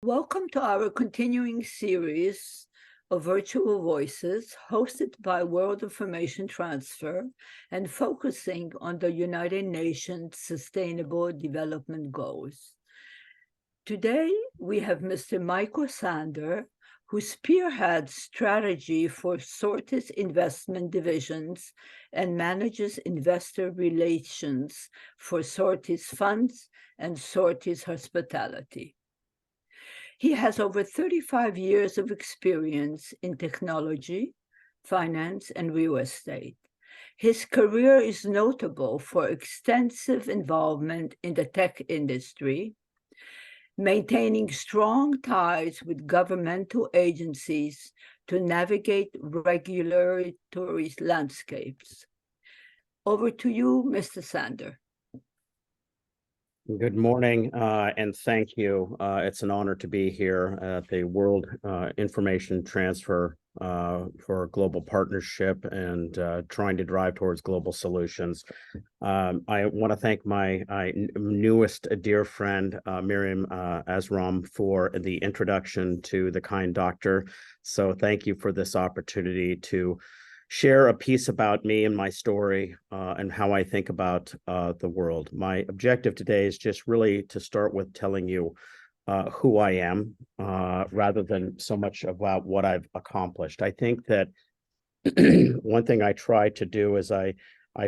Welcome to our continuing series of virtual voices hosted by World Information Transfer and focusing on the United Nations Sustainable Development Goals. Today, we have Mr. Michael Sander, who spearheads strategy for Sortis investment divisions and manages investor relations for Sortis Funds and Sortis Hospitality. He has over 35 years of experience in technology, finance, and real estate. His career is notable for extensive involvement in the tech industry, maintaining strong ties with governmental agencies to navigate regulatory landscapes. Over to you, Mr. Sander. Good morning, and thank you. It's an honor to be here at the World Information Transfer for Global Partnership and trying to drive towards global solutions. I want to thank my newest dear friend, Miriam Azram, for the introduction to the kind doctor. So thank you for this opportunity to share a piece about me and my story and how I think about the world. My objective today is just really to start with telling you who I am rather than so much about what I've accomplished. I think that one thing I try to do is I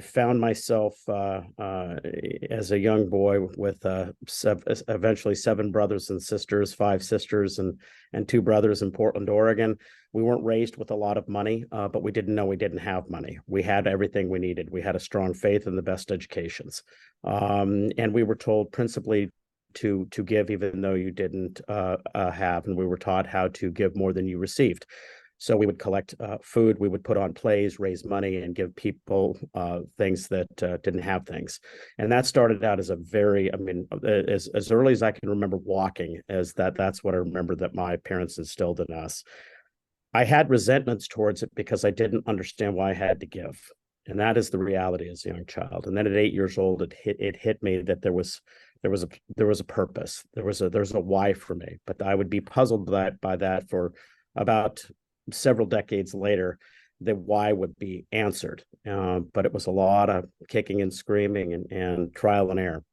found myself as a young boy with eventually 7 brothers and sisters, 5 sisters and 2 brothers in Portland, Oregon. We weren't raised with a lot of money, but we didn't know we didn't have money. We had everything we needed. We had a strong faith and the best educations. And we were told principally to give even though you didn't have, and we were taught how to give more than you received. So we would collect food, we would put on plays, raise money, and give people things that didn't have things. And that started out as a very, as early as I can remember walking, that's what I remember that my parents instilled in us. I had resentments towards it because I didn't understand why I had to give. And that is the reality as a young child. And then at 8 years old, it hit me that there was a purpose. There was a why for me. But I would be puzzled by that for about several decades later. The why would be answered. But it was a lot of kicking and screaming and trial and error.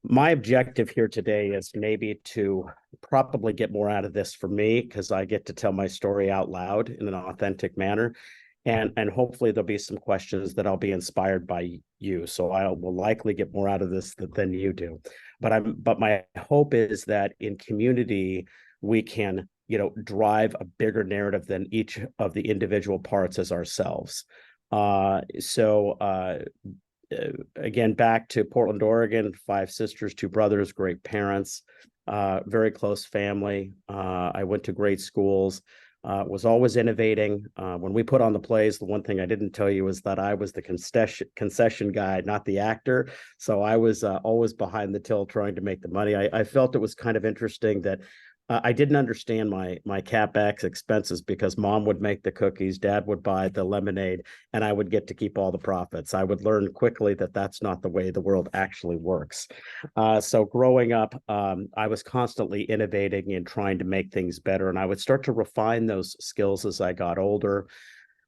My objective here today is maybe to probably get more out of this for me, because I get to tell my story out loud in an authentic manner. And hopefully there'll be some questions that I'll be inspired by you. So I will likely get more out of this than you do. But my hope is that in community, we can, drive a bigger narrative than each of the individual parts as ourselves. Again, back to Portland, Oregon, 5 sisters, 2 brothers, great parents, very close family. I went to great schools, was always innovating. When we put on the plays, the one thing I didn't tell you is that I was the concession guy, not the actor. So I was always behind the till trying to make the money. I felt it was kind of interesting that I didn't understand my CapEx expenses because mom would make the cookies, dad would buy the lemonade, and I would get to keep all the profits. I would learn quickly that that's not the way the world actually works. So growing up, I was constantly innovating and trying to make things better, and I would start to refine those skills as I got older.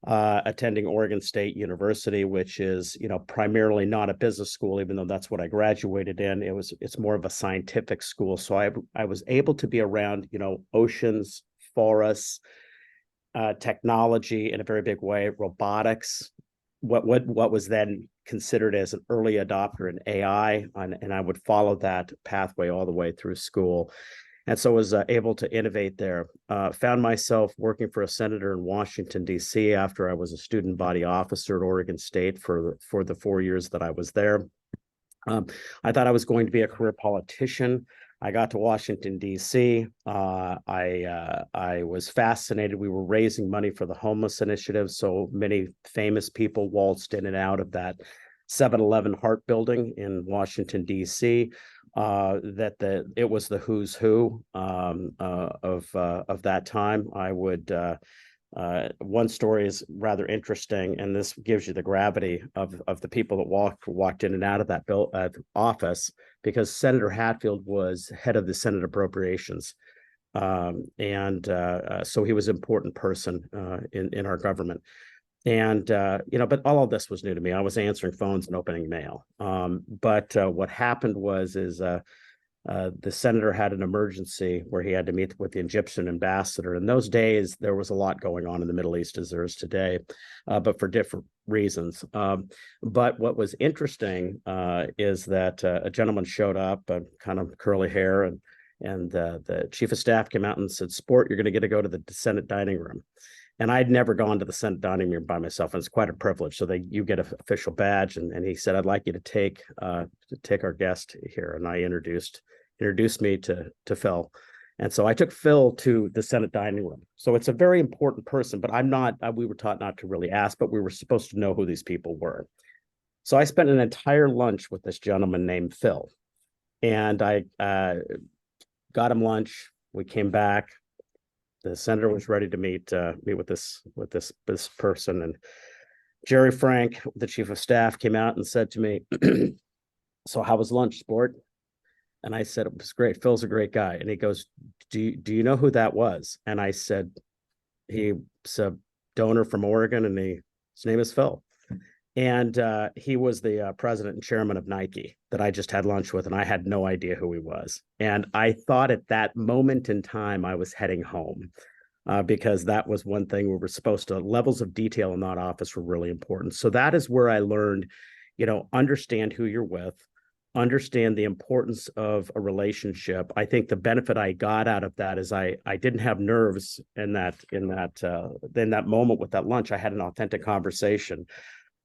Attending Oregon State University, which is, primarily not a business school, even though that's what I graduated in. It's more of a scientific school. So I was able to be around, oceans, forests, technology in a very big way, robotics, what was then considered as an early adopter in AI, and I would follow that pathway all the way through school. And so I was able to innovate there. Found myself working for a senator in Washington, D.C. after I was a student body officer at Oregon State for the 4 years that I was there. I thought I was going to be a career politician. I got to Washington, D.C. I was fascinated. We were raising money for the homeless initiative. So many famous people waltzed in and out of that 7-Eleven Hart building in Washington, D.C. It was the who's who of that time. I would one story is rather interesting, and this gives you the gravity of the people that walked in and out of that office, because Senator Hatfield was head of the Senate Appropriations. So he was an important person in our government. And, but all of this was new to me. I was answering phones and opening mail. But what happened the senator had an emergency where he had to meet with the Egyptian ambassador. In those days, there was a lot going on in the Middle East as there is today, but for different reasons. But what was interesting is that a gentleman showed up, kind of curly hair, and the chief of staff came out and said, "Sport, you're going to go to the Senate dining room." And I'd never gone to the Senate dining room by myself, and it's quite a privilege. So you get an official badge, and he said, "I'd like you to take our guest here." And I introduced me to Phil, and so I took Phil to the Senate dining room. So it's a very important person, but I'm not. We were taught not to really ask, but we were supposed to know who these people were. So I spent an entire lunch with this gentleman named Phil, and I got him lunch. We came back. The senator was ready to meet with this person, and Jerry Frank, the chief of staff, came out and said to me, "So how was lunch, sport?" And I said, "It was great. Phil's a great guy." And he goes, do you know who that was?" And I said, "He's a donor from Oregon, and his name is Phil." And he was the president and chairman of Nike that I just had lunch with, and I had no idea who he was. And I thought at that moment in time I was heading home, because that was one thing we were supposed to. Levels of detail in that office were really important. So that is where I learned, understand who you're with, understand the importance of a relationship. I think the benefit I got out of that is I didn't have nerves in that moment with that lunch. I had an authentic conversation.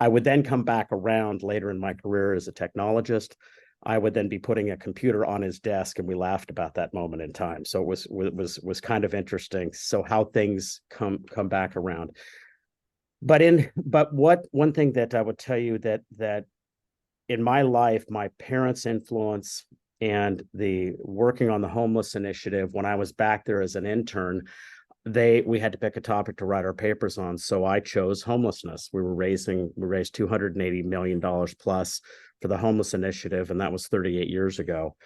I would then come back around later in my career as a technologist. I would then be putting a computer on his desk, and we laughed about that moment in time. So it was kind of interesting. So how things come back around. But one thing that I would tell you that in my life, my parents' influence and the working on the homeless initiative, when I was back there as an intern, we had to pick a topic to write our papers on. So I chose homelessness. We raised $280 million plus for the homeless initiative, and that was 38 years ago.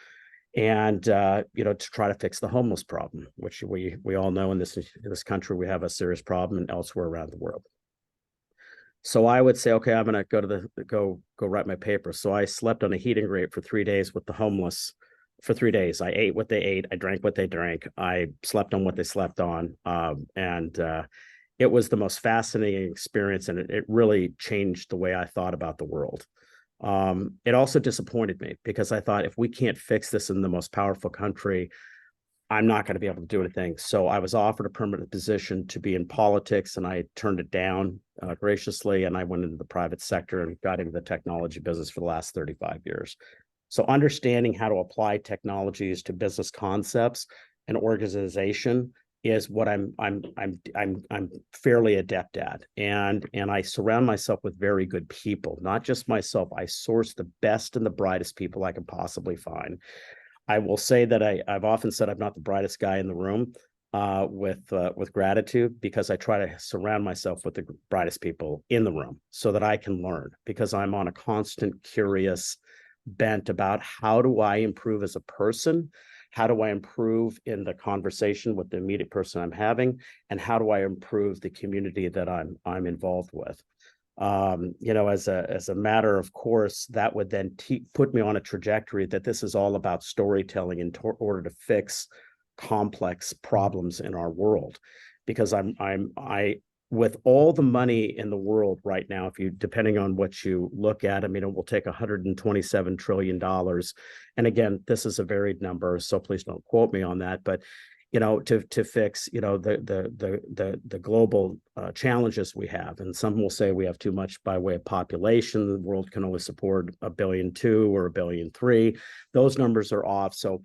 And to try to fix the homeless problem, which we all know in this country we have a serious problem, and elsewhere around the world. So I would say, okay, I'm going to go write my paper. So I slept on a heating grate for 3 days with the homeless. For 3 days, I ate what they ate. I drank what they drank. I slept on what they slept on. It was the most fascinating experience, and it really changed the way I thought about the world. It also disappointed me, because I thought, if we can't fix this in the most powerful country, I'm not going to be able to do anything. So I was offered a permanent position to be in politics, and I turned it down graciously. And I went into the private sector and got into the technology business for the last 35 years. So understanding how to apply technologies to business concepts and organization is what I'm fairly adept at. And I surround myself with very good people, not just myself. I source the best and the brightest people I can possibly find. I will say that I've often said I'm not the brightest guy in the room, with gratitude, because I try to surround myself with the brightest people in the room so that I can learn, because I'm on a constant curious bent about how do I improve as a person, how do I improve in the conversation with the immediate person I'm having, and how do I improve the community that I'm involved with. As a matter of course, that would then put me on a trajectory that this is all about storytelling in order to fix complex problems in our world. Because with all the money in the world right now, depending on what you look at, it will take $127 trillion. And again, this is a varied number, so please don't quote me on that. But to fix the global challenges we have, and some will say we have too much by way of population. The world can only support 1.2 billion or 1.3 billion. Those numbers are off. So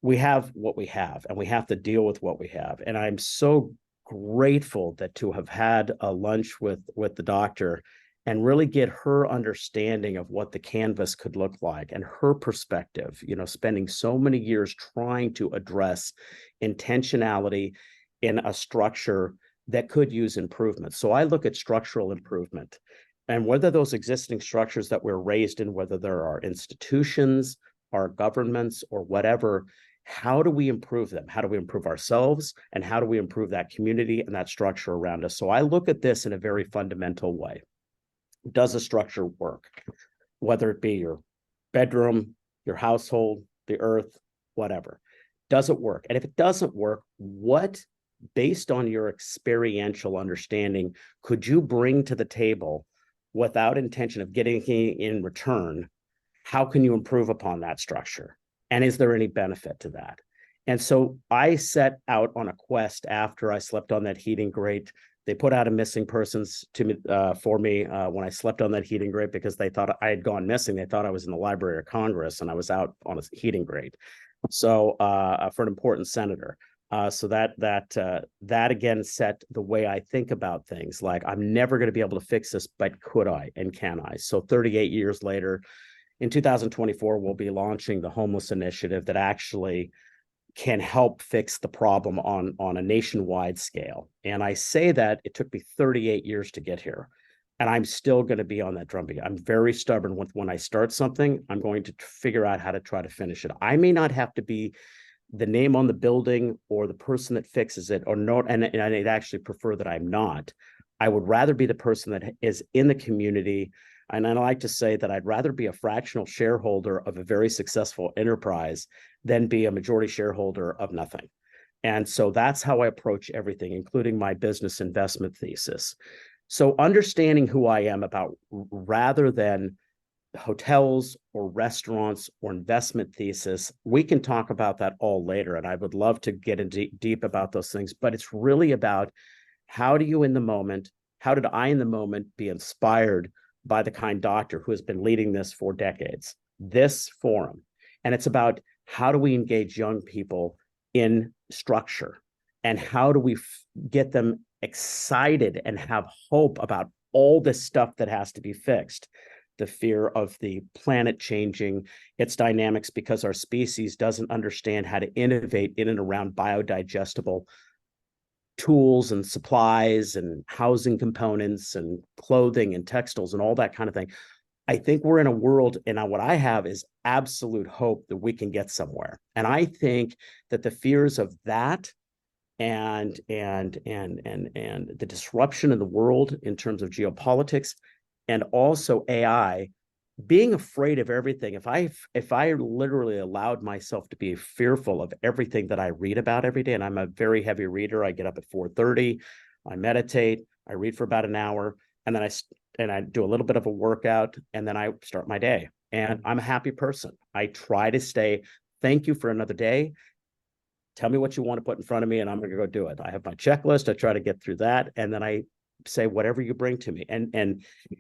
we have what we have, and we have to deal with what we have. And I'm so grateful to have had a lunch with the doctor and really get her understanding of what the canvas could look like and her perspective, spending so many years trying to address intentionality in a structure that could use improvement. So I look at structural improvement, and whether those existing structures that we're raised in, whether there are institutions, our governments, or whatever, how do we improve them? How do we improve ourselves? And how do we improve that community and that structure around us? So I look at this in a very fundamental way. Does a structure work? Whether it be your bedroom, your household, the earth, whatever. Does it work? And if it doesn't work, what, based on your experiential understanding, could you bring to the table without intention of getting anything in return? How can you improve upon that structure? And is there any benefit to that? And so I set out on a quest after I slept on that heating grate. They put out a missing persons to me for me when I slept on that heating grate because they thought I had gone missing. They thought I was in the Library of Congress and I was out on a heating grate. So for an important senator. So that again set the way I think about things. Like, I'm never going to be able to fix this, but could I and can I? So 38 years later, in 2024, we'll be launching the homeless initiative that actually can help fix the problem on a nationwide scale. And I say that it took me 38 years to get here. And I'm still going to be on that drumbeat. I'm very stubborn with when I start something, I'm going to figure out how to try to finish it. I may not have to be the name on the building or the person that fixes it or not. And I'd actually prefer that I'm not. I would rather be the person that is in the community. And I like to say that I'd rather be a fractional shareholder of a very successful enterprise than be a majority shareholder of nothing. And so that's how I approach everything, including my business investment thesis. So understanding who I am about, rather than hotels or restaurants or investment thesis, we can talk about that all later. And I would love to get into deep about those things, but it's really about how did I in the moment be inspired by the kind doctor who has been leading this for decades, this forum. And it's about how do we engage young people in structure and how do we get them excited and have hope about all this stuff that has to be fixed. The fear of the planet changing its dynamics because our species doesn't understand how to innovate in and around biodigestible tools and supplies and housing components and clothing and textiles and all that kind of thing. I think we're in a world, and what I have is absolute hope that we can get somewhere. And I think that the fears of that and the disruption in the world in terms of geopolitics and also AI, being afraid of everything. If I literally allowed myself to be fearful of everything that I read about every day, and I'm a very heavy reader, I get up at 4:30, I meditate, I read for about an hour, and then I do a little bit of a workout, and then I start my day. And I'm a happy person. I try to stay, thank you for another day. Tell me what you want to put in front of me, and I'm going to go do it. I have my checklist. I try to get through that, and then I say whatever you bring to me. And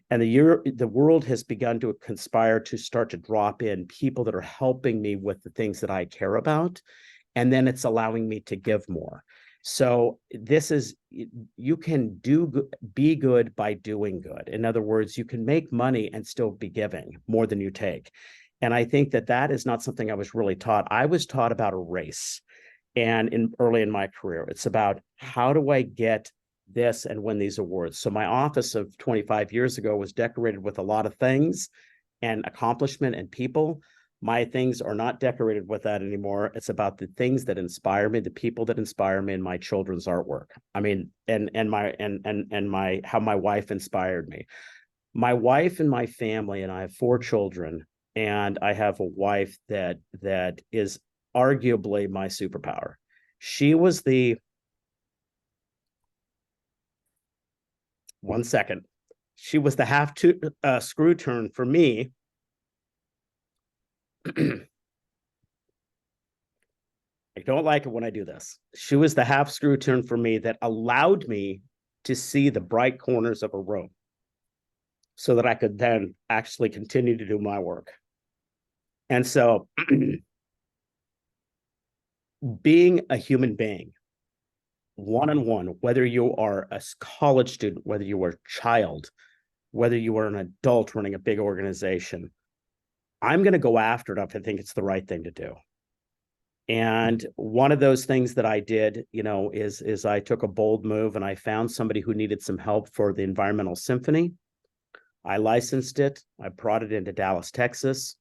the world has begun to conspire to start to drop in people that are helping me with the things that I care about, and then it's allowing me to give more. So this is, you can be good by doing good. In other words, you can make money and still be giving more than you take. And I think that is not something I was really taught. I was taught about a race. And early in my career, it's about how do I get this and win these awards. So my office of 25 years ago was decorated with a lot of things and accomplishment and people. My things are not decorated with that anymore. It's about the things that inspire me, the people that inspire me, and my children's artwork. I mean, and how my wife inspired me. My wife and my family, and I have 4 children, and I have a wife that is arguably my superpower. She was she was the half screw turn for me. I don't like it when I do this. She was the half screw turn for me that allowed me to see the bright corners of a room so that I could then actually continue to do my work. And so being a human being, one-on-one, whether you are a college student, whether you are a child, whether you are an adult running a big organization, I'm going to go after it if I think it's the right thing to do. And one of those things that I did, is I took a bold move and I found somebody who needed some help for the Environmental Symphony. I licensed it. I brought it into Dallas, Texas.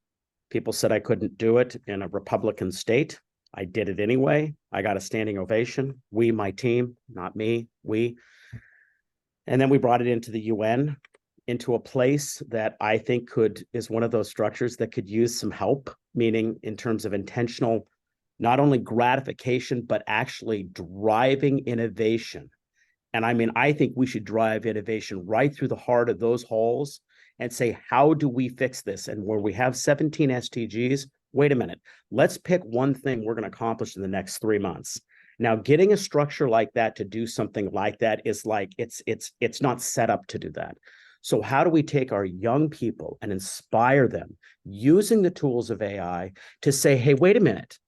People said I couldn't do it in a Republican state. I did it anyway. I got a standing ovation. We, my team, not me, we. And then we brought it into the UN, into a place that I think is one of those structures that could use some help, meaning in terms of intentional, not only gratification, but actually driving innovation. And I mean, I think we should drive innovation right through the heart of those halls and say, how do we fix this? And where we have 17 SDGs, wait a minute, let's pick one thing we're going to accomplish in the next 3 months. Now, getting a structure like that to do something like that is like, it's not set up to do that. So how do we take our young people and inspire them using the tools of AI to say, hey, wait a minute,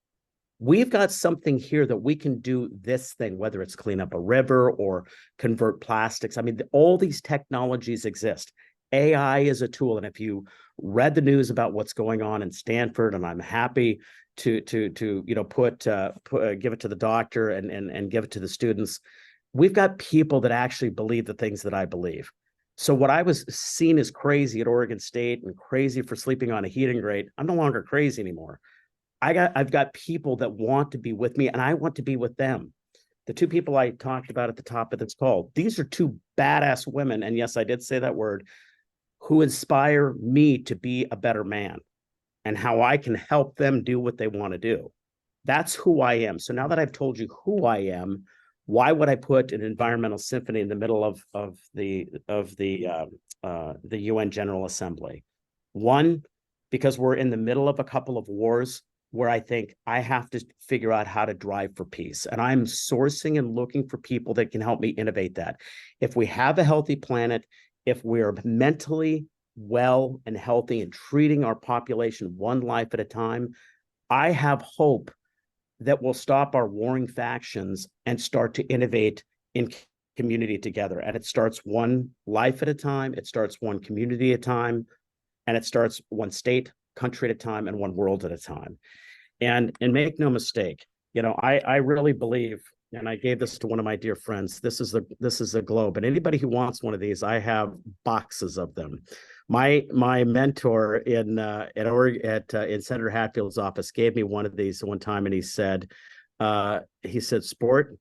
we've got something here that we can do this thing, whether it's clean up a river or convert plastics. I mean, all these technologies exist. AI is a tool. And if you read the news about what's going on in Stanford, and I'm happy to give it to the doctor and give it to the students, we've got people that actually believe the things that I believe. So what I was seen as crazy at Oregon State and crazy for sleeping on a heating grate, I'm no longer crazy anymore. I've got people that want to be with me, and I want to be with them. The two people I talked about at the top of this call, these are two badass women, and yes, I did say that word, who inspire me to be a better man and how I can help them do what they want to do. That's who I am. So now that I've told you who I am, why would I put an environmental symphony in the middle of the UN General Assembly? One, because we're in the middle of a couple of wars where I think I have to figure out how to drive for peace. And I'm sourcing and looking for people that can help me innovate that. If we have a healthy planet, if we're mentally well and healthy and treating our population one life at a time, I have hope that will stop our warring factions and start to innovate in community together. And it starts one life at a time, it starts one community at a time, and it starts one state, country at a time, and one world at a time. And make no mistake, I really believe, and I gave this to one of my dear friends, this is the globe. And anybody who wants one of these, I have boxes of them. My mentor in Senator Hatfield's office gave me one of these one time, and he said, Sport,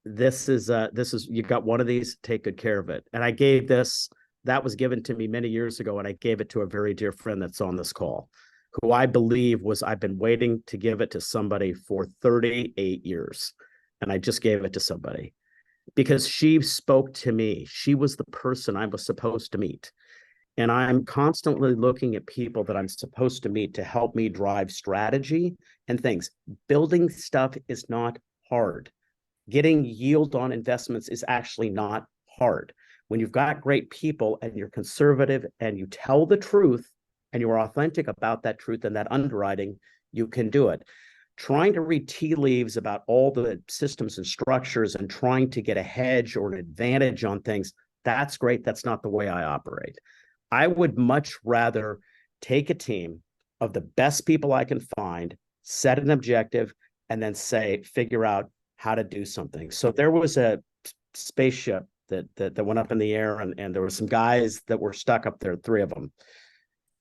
this is you got one of these, take good care of it. And I gave this. That was given to me many years ago, and I gave it to a very dear friend that's on this call, who I believe I've been waiting to give it to somebody for 38 years. And I just gave it to somebody because she spoke to me. She was the person I was supposed to meet. And I'm constantly looking at people that I'm supposed to meet to help me drive strategy and things. Building stuff is not hard. Getting yield on investments is actually not hard. When you've got great people and you're conservative and you tell the truth and you're authentic about that truth and that underwriting, you can do it. Trying to read tea leaves about all the systems and structures and trying to get a hedge or an advantage on things, that's great. That's not the way I operate. I would much rather take a team of the best people I can find, set an objective, and then figure out how to do something. So there was a spaceship that went up in the air, and there were some guys that were stuck up there, 3 of them.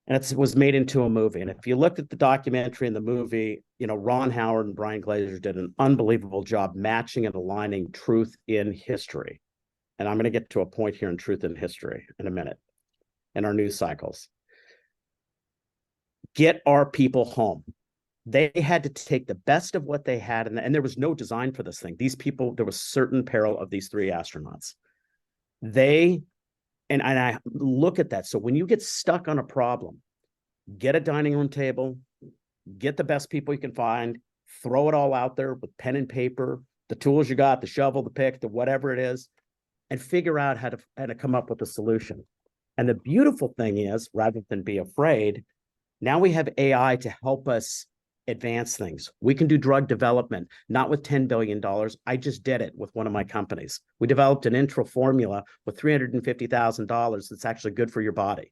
And it was made into a movie. And if you looked at the documentary and the movie, Ron Howard and Brian Glazer did an unbelievable job matching and aligning truth in history. And I'm going to get to a point here in truth in history in a minute, in our news cycles. Get our people home. They had to take the best of what they had, and there was no design for this thing. These people, there was certain peril of these 3 astronauts. And I look at that. So when you get stuck on a problem, get a dining room table, get the best people you can find, throw it all out there with pen and paper, the tools you got, the shovel, the pick, the whatever it is, and figure out how to come up with a solution. And the beautiful thing is, rather than be afraid, now we have AI to help us advance things. We can do drug development, not with $10 billion. I just did it with one of my companies. We developed an intro formula with $350,000 that's actually good for your body.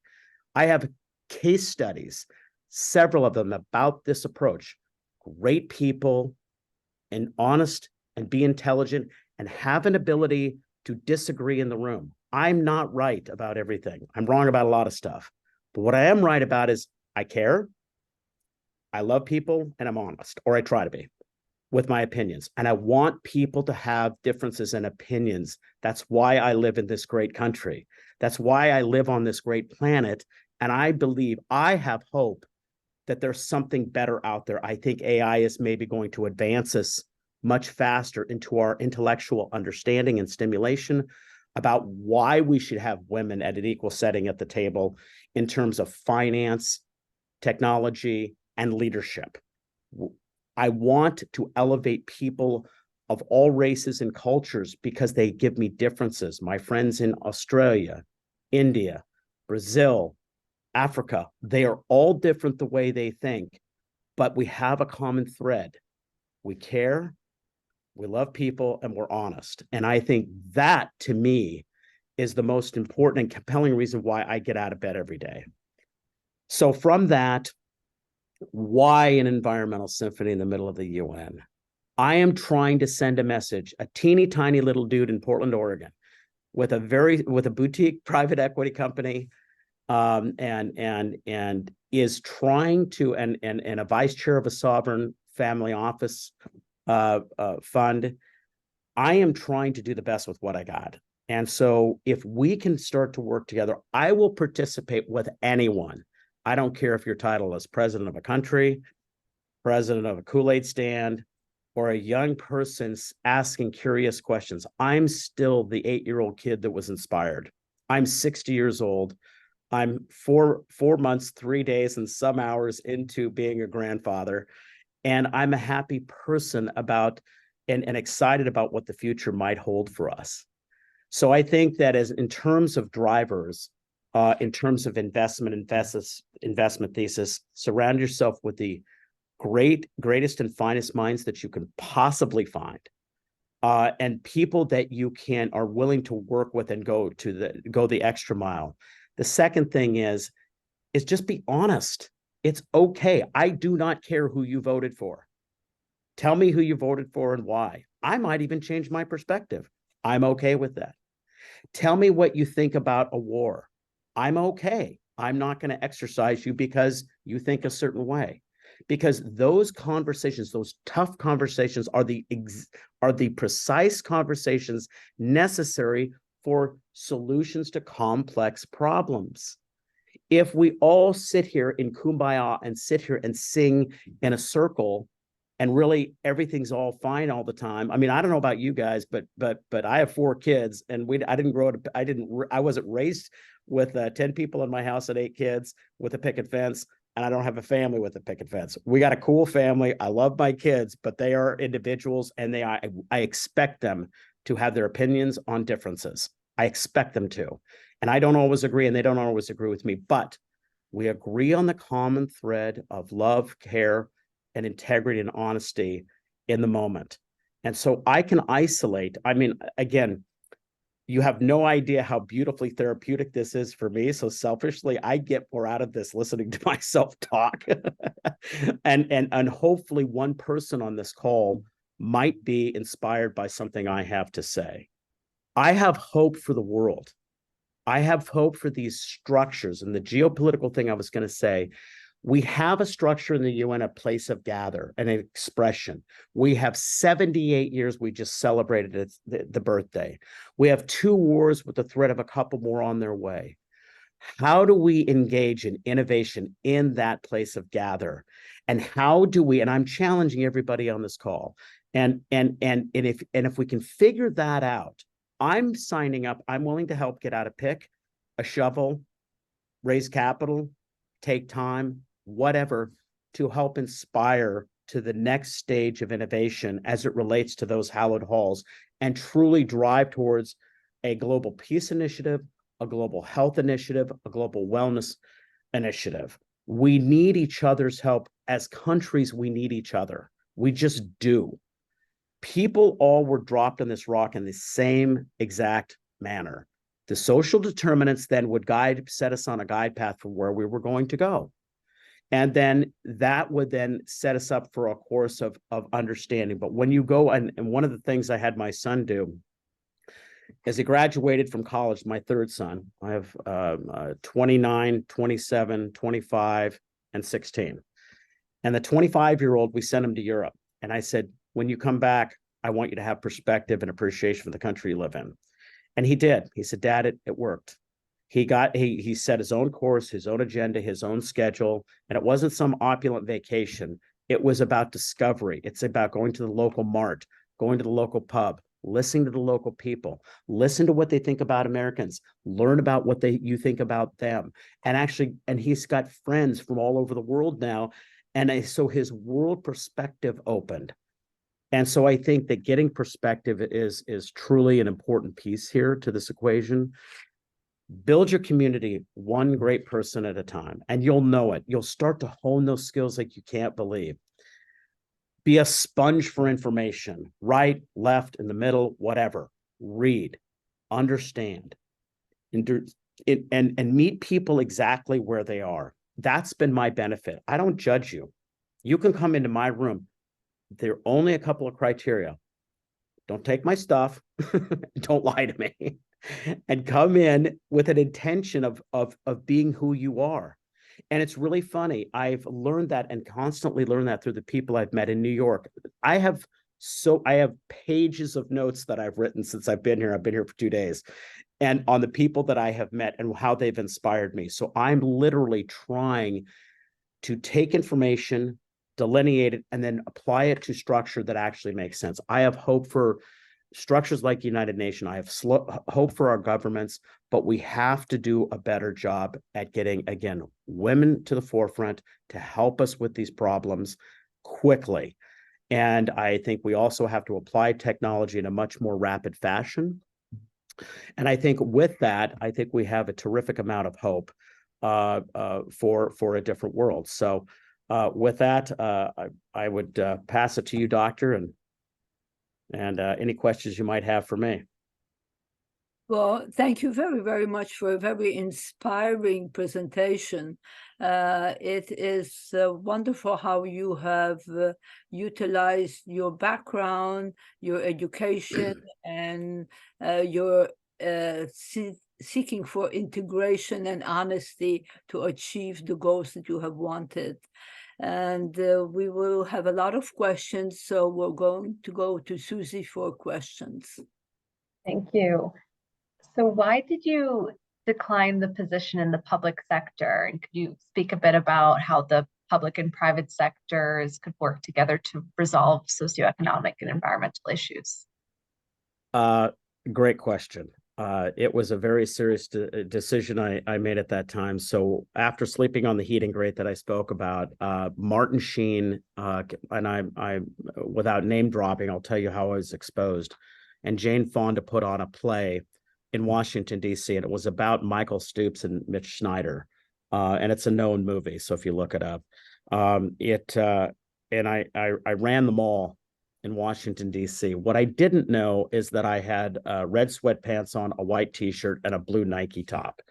I have case studies, several of them about this approach. Great people and honest and be intelligent and have an ability to disagree in the room. I'm not right about everything. I'm wrong about a lot of stuff. But what I am right about is I care. I love people and I'm honest, or I try to be with my opinions. And I want people to have differences in opinions. That's why I live in this great country. That's why I live on this great planet. And I believe, I have hope that there's something better out there. I think AI is maybe going to advance us much faster into our intellectual understanding and stimulation about why we should have women at an equal setting at the table in terms of finance, technology, and leadership. I want to elevate people of all races and cultures because they give me differences. My friends in Australia, India, Brazil, Africa, they are all different the way they think, but we have a common thread. We care, we love people, and we're honest. And I think that, to me, is the most important and compelling reason why I get out of bed every day. So from that, why an environmental symphony in the middle of the UN? I am trying to send a message, a teeny tiny little dude in Portland, Oregon, with a boutique private equity company, and is trying to, and a vice chair of a sovereign family office fund. I am trying to do the best with what I got. And so if we can start to work together, I will participate with anyone. I don't care if your title is president of a country, president of a Kool-Aid stand, or a young person asking curious questions. I'm still the 8-year-old kid that was inspired. I'm 60 years old. I'm four months, 3 days, and some hours into being a grandfather. And I'm a happy person about and excited about what the future might hold for us. So I think that as in terms of drivers, in terms of investment thesis, surround yourself with the greatest and finest minds that you can possibly find, and people that are willing to work with and go the extra mile. The second thing is just be honest. It's okay. I do not care who you voted for. Tell me who you voted for and why. I might even change my perspective. I'm okay with that. Tell me what you think about a war. I'm okay. I'm not going to exercise you because you think a certain way. Because those conversations, those tough conversations, are the precise conversations necessary for solutions to complex problems. If we all sit here in kumbaya and sit here and sing in a circle, and really everything's all fine all the time. I mean, I don't know about you guys, but I have 4 kids, and I wasn't raised with 10 people in my house and 8 kids with a picket fence, and I don't have a family with a picket fence. We got a cool family. I love my kids, but they are individuals, and I expect them to have their opinions on differences. I expect them to. And I don't always agree, and they don't always agree with me, but we agree on the common thread of love, care, and integrity and honesty in the moment. And so I can isolate. I mean, again, you have no idea how beautifully therapeutic this is for me. So selfishly, I get more out of this listening to myself talk. and hopefully one person on this call might be inspired by something I have to say. I have hope for the world. I have hope for these structures. And the geopolitical thing I was going to say, we have a structure in the UN, a place of gather, an expression. We have 78 years. We just celebrated the birthday. We have 2 wars with the threat of a couple more on their way. How do we engage in innovation in that place of gather? And how do we, and I'm challenging everybody on this call, and if we can figure that out, I'm signing up. I'm willing to help get out a pick, a shovel, raise capital, take time, whatever, to help inspire to the next stage of innovation as it relates to those hallowed halls, and truly drive towards a global peace initiative, a global health initiative, a global wellness initiative. We need each other's help. As countries, we need each other. We just do. People all were dropped on this rock in the same exact manner. The social determinants then would set us on a guide path for where we were going to go. And then that would then set us up for a course of understanding. But when you go, and one of the things I had my son do, as he graduated from college, my 3rd son, I have 29, 27, 25, and 16. And the 25-year-old, we sent him to Europe. And I said, when you come back, I want you to have perspective and appreciation for the country you live in. And he did. He said, Dad, it worked. He set his own course, his own agenda, his own schedule. And it wasn't some opulent vacation. It was about discovery. It's about going to the local mart, going to the local pub, listening to the local people, listen to what they think about Americans, learn about what you think about them. And he's got friends from all over the world now. And so his world perspective opened. And so I think that getting perspective is truly an important piece here to this equation. Build your community one great person at a time, and you'll know it. You'll start to hone those skills like you can't believe. Be a sponge for information, right, left, in the middle, whatever. Read, understand, and meet people exactly where they are. That's been my benefit. I don't judge you. You can come into my room. There are only a couple of criteria. Don't take my stuff. Don't lie to me. And come in with an intention of being who you are. And it's really funny. I've learned that and constantly learn that through the people I've met in New York. I have pages of notes that I've written since I've been here. I've been here for 2 days, and on the people that I have met and how they've inspired me. So I'm literally trying to take information, delineate it, and then apply it to structure that actually makes sense. I have hope for structures like United Nations. I have hope for our governments, but we have to do a better job at getting, again, women to the forefront to help us with these problems quickly. And I think we also have to apply technology in a much more rapid fashion. And I think with that, I think we have a terrific amount of hope for a different world. So with that, I would pass it to you, Doctor, and any questions you might have for me. Well, thank you very, very much for a very inspiring presentation. It is wonderful how you have utilized your background, your education, and your seeking for integration and honesty to achieve the goals that you have wanted. And we will have a lot of questions, so we're going to go to Susie for questions. Thank you. So why did you decline the position in the public sector? And could you speak a bit about how the public and private sectors could work together to resolve socioeconomic and environmental issues? Great question. It was a very serious decision I made at that time. So after sleeping on the heating grate that I spoke about, Martin Sheen, and I, without name dropping, I'll tell you how I was exposed, and Jane Fonda put on a play in Washington, D.C., and it was about Michael Stoops and Mitch Schneider. And it's a known movie, so if you look it up. And I ran the mall in Washington, D.C. What I didn't know is that I had red sweatpants on, a white T-shirt, and a blue Nike top.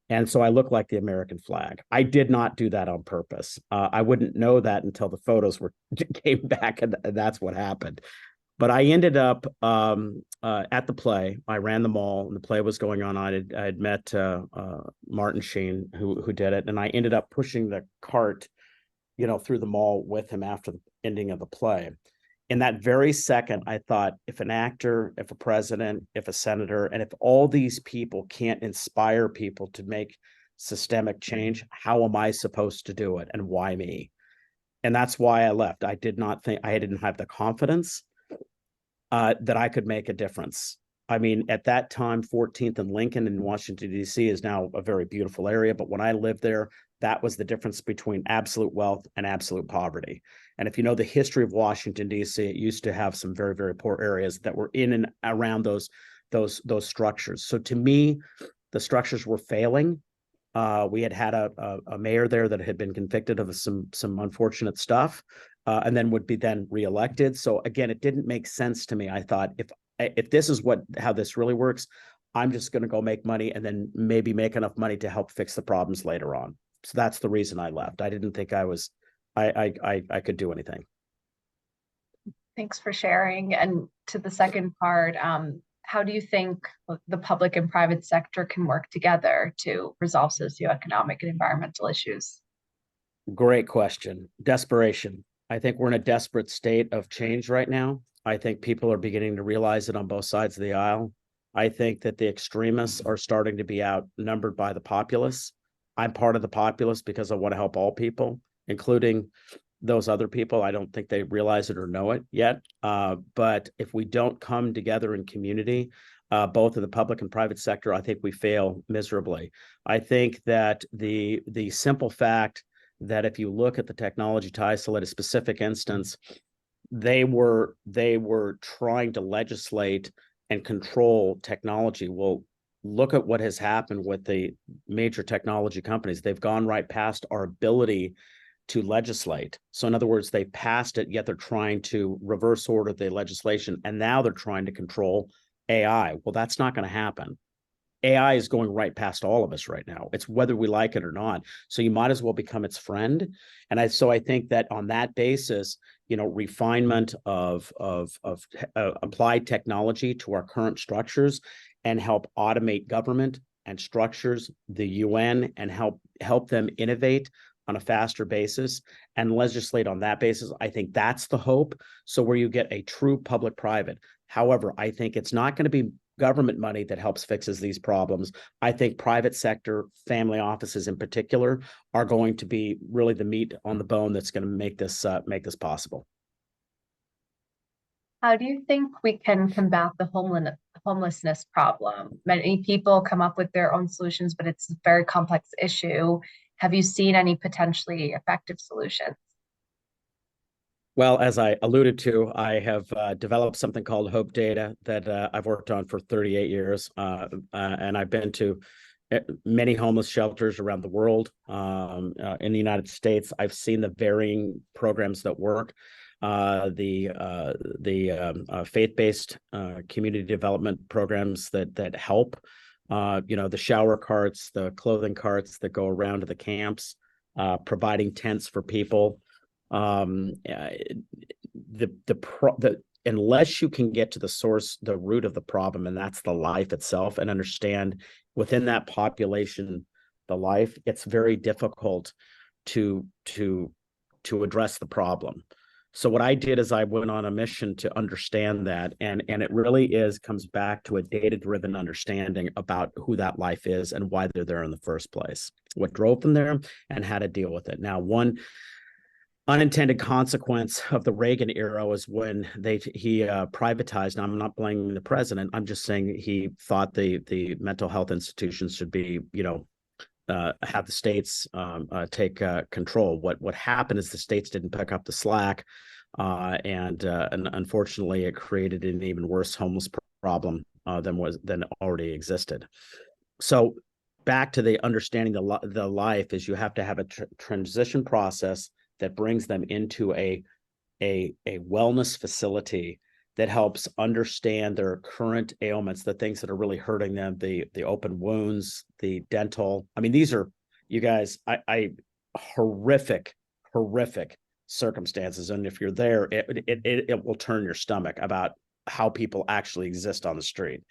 And so I looked like the American flag. I did not do that on purpose. I wouldn't know that until the photos came back, and that's what happened. But I ended up at the play. I ran the mall, and the play was going on. I had met Martin Sheen, who did it, and I ended up pushing the cart, through the mall with him after the ending of the play. In that very second, I thought, if an actor, if a president, if a senator, and if all these people can't inspire people to make systemic change, how am I supposed to do it, and why me? And that's why I left. I didn't have the confidence that I could make a difference. I mean, at that time, 14th and Lincoln in Washington, D.C. is now a very beautiful area. But when I lived there, that was the difference between absolute wealth and absolute poverty. And if you know the history of Washington, D.C., it used to have some very, very poor areas that were in and around those structures. So to me, the structures were failing. We had a mayor there that had been convicted of some unfortunate stuff, and then would be then reelected. So again, it didn't make sense to me. I thought, if this is how this really works, I'm just going to go make money and then maybe make enough money to help fix the problems later on. So that's the reason I left. I didn't think I could do anything. Thanks for sharing. And to the second part, how do you think the public and private sector can work together to resolve socioeconomic and environmental issues? Great question. Desperation. I think we're in a desperate state of change right now. I think people are beginning to realize it on both sides of the aisle. I think that the extremists are starting to be outnumbered by the populace. I'm part of the populace because I want to help all people, including those other people. I don't think they realize it or know it yet. But if we don't come together in community, both in the public and private sector, I think we fail miserably. I think that the simple fact that if you look at the technology to isolate a specific instance, they were trying to legislate and control technology. Well, look at what has happened with the major technology companies. They've gone right past our ability to legislate. So in other words, they passed it, yet they're trying to reverse order the legislation, and now they're trying to control AI. Well, that's not going to happen. AI is going right past all of us right now. It's whether we like it or not. So you might as well become its friend. And I think that on that basis, refinement of applied technology to our current structures and help automate government and structures, the UN, and help them innovate on a faster basis and legislate on that basis. I think that's the hope. So where you get a true public-private. However, I think it's not going to be government money that helps fixes these problems. I think private sector, family offices in particular, are going to be really the meat on the bone that's going to make this possible. How do you think we can combat the homelessness problem? Many people come up with their own solutions, but it's a very complex issue. Have you seen any potentially effective solutions? Well, as I alluded to, I have developed something called Hope Data that I've worked on for 38 years, and I've been to many homeless shelters around the world. In the United States, I've seen the varying programs that work. The faith-based community development programs that help. The shower carts, the clothing carts that go around to the camps, providing tents for people. Unless you can get to the source, the root of the problem, and that's the life itself, and understand within that population the life, it's very difficult to address the problem. So what I did is I went on a mission to understand that, and it really comes back to a data-driven understanding about who that life is and why they're there in the first place, what drove them there, and how to deal with it. Now, one unintended consequence of the Reagan era was when he privatized. Now, I'm not blaming the president. I'm just saying he thought the mental health institutions should be, have the states take control. What happened is the states didn't pick up the slack, and unfortunately, it created an even worse homeless problem than already existed. So, back to the understanding the life is you have to have a transition process that brings them into a wellness facility that helps understand their current ailments, the things that are really hurting them, the open wounds, the dental. I mean, these are, you guys, I horrific circumstances. And if you're there, it will turn your stomach about how people actually exist on the street.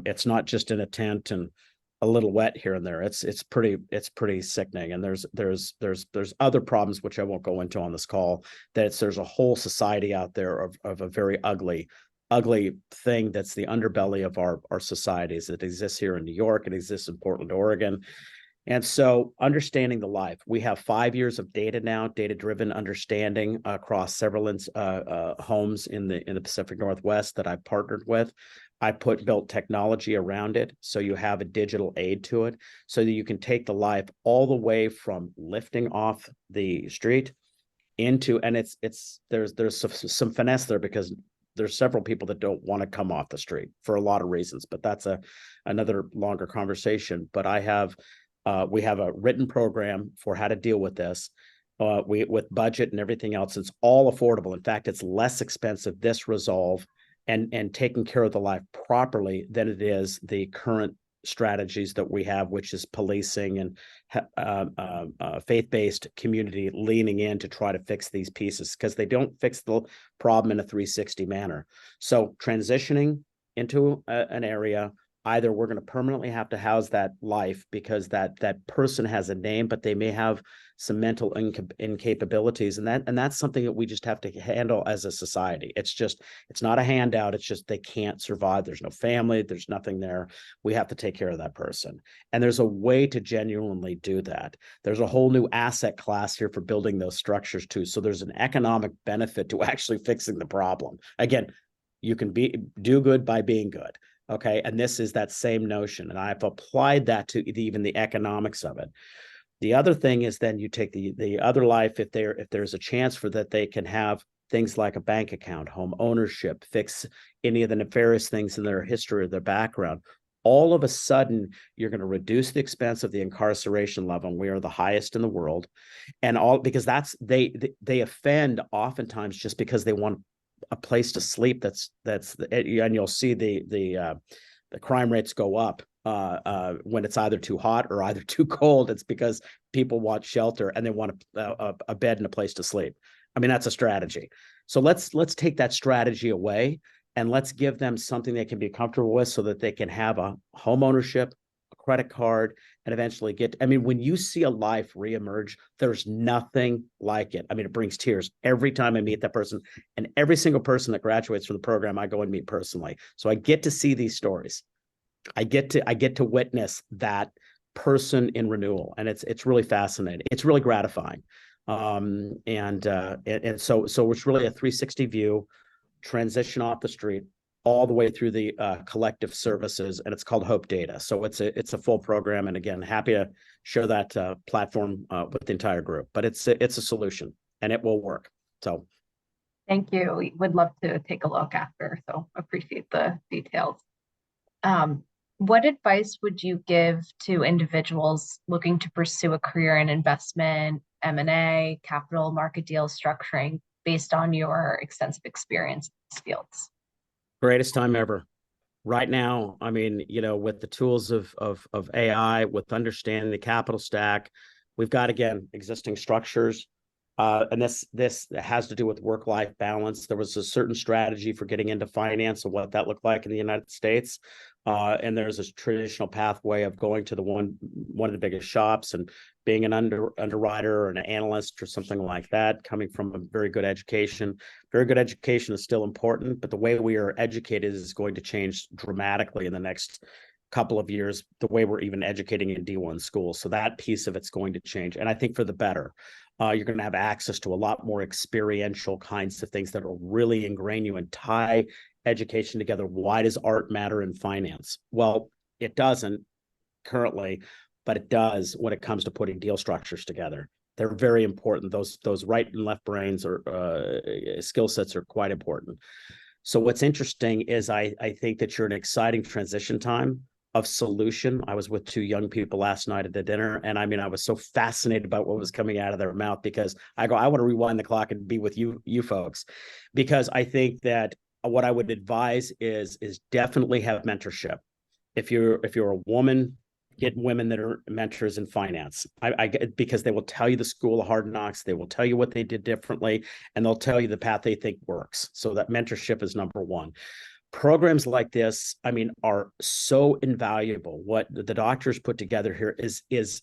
It's not just in a tent and a little wet here and there. It's pretty sickening. And there's other problems which I won't go into on this call. There's a whole society out there of a very ugly thing that's the underbelly of our societies. It exists here in New York. It exists in Portland, Oregon. And so understanding the life, we have 5 years of data now, data-driven understanding across several homes in the Pacific Northwest that I've partnered with. I built technology around it, so you have a digital aid to it, so that you can take the life all the way from lifting off the street into, and there's some finesse there because there's several people that don't want to come off the street for a lot of reasons, but that's another longer conversation. But we have a written program for how to deal with this. With budget and everything else, it's all affordable. In fact, it's less expensive, this resolve and taking care of the life properly than it is the current strategies that we have, which is policing and faith-based community leaning in to try to fix these pieces, because they don't fix the problem in a 360 manner. So transitioning into an area either we're going to permanently have to house that life because that person has a name, but they may have some mental incapabilities, and that's something that we just have to handle as a society. It's not a handout. It's just they can't survive. There's no family. There's nothing there. We have to take care of that person, and there's a way to genuinely do that. There's a whole new asset class here for building those structures too. So there's an economic benefit to actually fixing the problem. Again, you can do good by being good. Okay. And this is that same notion. And I've applied that to even the economics of it. The other thing is then you take the other life, if there's a chance for that, they can have things like a bank account, home ownership, fix any of the nefarious things in their history or their background. All of a sudden, you're going to reduce the expense of the incarceration level. We are the highest in the world. And all because they offend oftentimes just because they want a place to sleep and you'll see the crime rates go up when it's either too hot or either too cold. It's because people want shelter and they want a bed and a place to sleep. I mean, that's a strategy. So let's take that strategy away and let's give them something they can be comfortable with so that they can have a home ownership, a credit card, and eventually when you see a life reemerge, there's nothing like it. I mean, it brings tears every time I meet that person, and every single person that graduates from the program, I go and meet personally. So I get to see these stories. I get to witness that person in renewal, and it's really fascinating. It's really gratifying. So it's really a 360 view, transition off the street all the way through the collective services, and it's called Hope Data. So it's a full program, and again, happy to share that platform with the entire group. But it's a solution, and it will work. So, thank you. We would love to take a look after. So appreciate the details. What advice would you give to individuals looking to pursue a career in investment, M&A, capital market deal structuring, based on your extensive experience in these fields? greatest time ever. Right now, I mean, with the tools of AI, with understanding the capital stack, we've got, again, existing structures. And this has to do with work-life balance. There was a certain strategy for getting into finance and what that looked like in the United States. And there's this traditional pathway of going to one of the biggest shops and being an underwriter or an analyst or something like that, coming from a very good education. Very good education is still important, but the way we are educated is going to change dramatically in the next couple of years, the way we're even educating in D1 schools. So that piece of it's going to change. And I think for the better. You're going to have access to a lot more experiential kinds of things that will really ingrain you and tie education together. Why does art matter in finance? Well, it doesn't currently, but it does when it comes to putting deal structures together. They're very important. Those right and left brains or skill sets are quite important. So what's interesting is I think that you're in an exciting transition time of solution. I was with two young people last night at the dinner, and I mean, I was so fascinated about what was coming out of their mouth, because I want to rewind the clock and be with you folks, because I think that what I would advise is definitely have mentorship. If you're a woman, get women that are mentors in finance. Because they will tell you the school of hard knocks, they will tell you what they did differently, and they'll tell you the path they think works. So that mentorship is number one. Programs like this, I mean, are so invaluable. What the doctors put together here is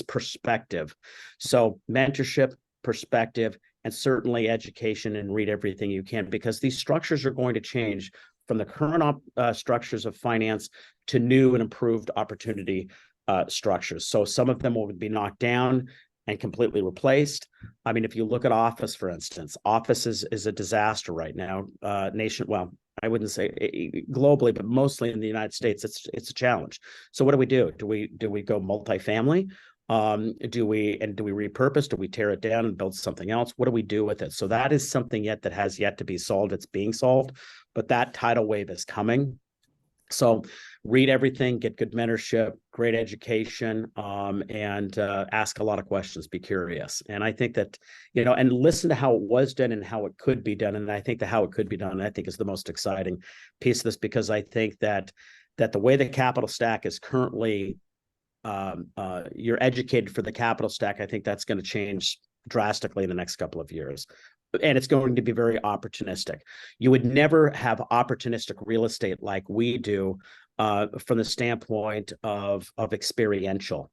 perspective. So mentorship, perspective, and certainly education, and read everything you can, because these structures are going to change from the current structures of finance to new and improved opportunity structures. So some of them will be knocked down and completely replaced. I mean, if you look at office, for instance, office is a disaster right now. Well, I wouldn't say globally, but mostly in the United States, it's a challenge. So what do? Do we go multifamily? Do we repurpose? Do we tear it down and build something else? What do we do with it? So that is something that has yet to be solved. It's being solved, but that tidal wave is coming. So read everything, get good mentorship, great education, and ask a lot of questions, be curious. And I think that, and listen to how it was done and how it could be done. And I think how it could be done, I think, is the most exciting piece of this, because I think that the way the capital stack is currently, you're educated for the capital stack, I think that's going to change drastically in the next couple of years. And it's going to be very opportunistic. You would never have opportunistic real estate like we do from the standpoint of experiential.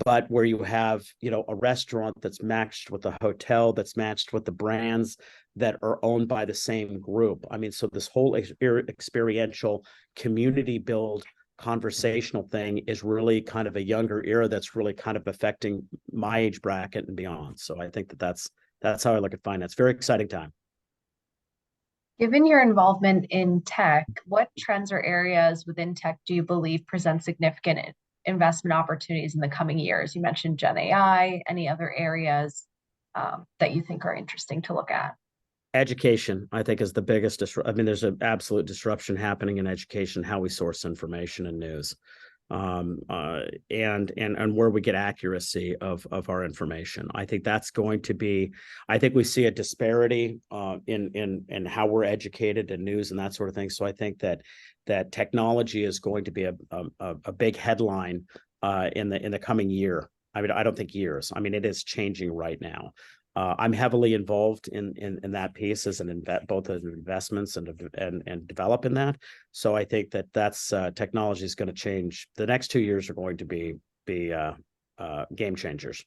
But where you have, a restaurant that's matched with a hotel, that's matched with the brands that are owned by the same group. I mean, so this whole experiential community build conversational thing is really kind of a younger era that's really kind of affecting my age bracket and beyond. So I think that's how I look at finance. Very exciting time. Given your involvement in tech, what trends or areas within tech do you believe present significant investment opportunities in the coming years? You mentioned Gen AI, any other areas that you think are interesting to look at? Education, I think, is the biggest. I mean, there's an absolute disruption happening in education, how we source information and news, and where we get accuracy of our information. I think that's going to be. I think we see a disparity in how we're educated in news and that sort of thing. So I think that technology is going to be a big headline in the coming year. I mean, I don't think years. I mean, it is changing right now. I'm heavily involved in that piece as both as investments and developing that. So I think that's technology is going to change. The next 2 years are going to be game changers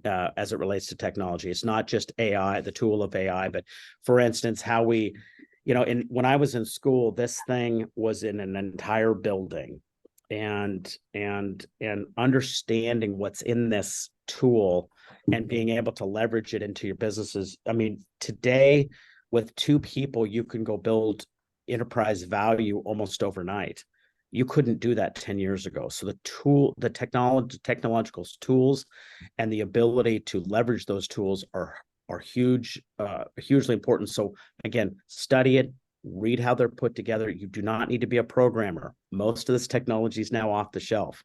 as it relates to technology. It's not just AI, the tool of AI, but for instance, how we, when I was in school, this thing was in an entire building, and understanding what's in this tool and being able to leverage it into your businesses. I mean, today with 2 people, you can go build enterprise value almost overnight. You couldn't do that 10 years ago. So the technological tools and the ability to leverage those tools are huge, hugely important. So again, study it, read how they're put together. You do not need to be a programmer. Most of this technology is now off the shelf.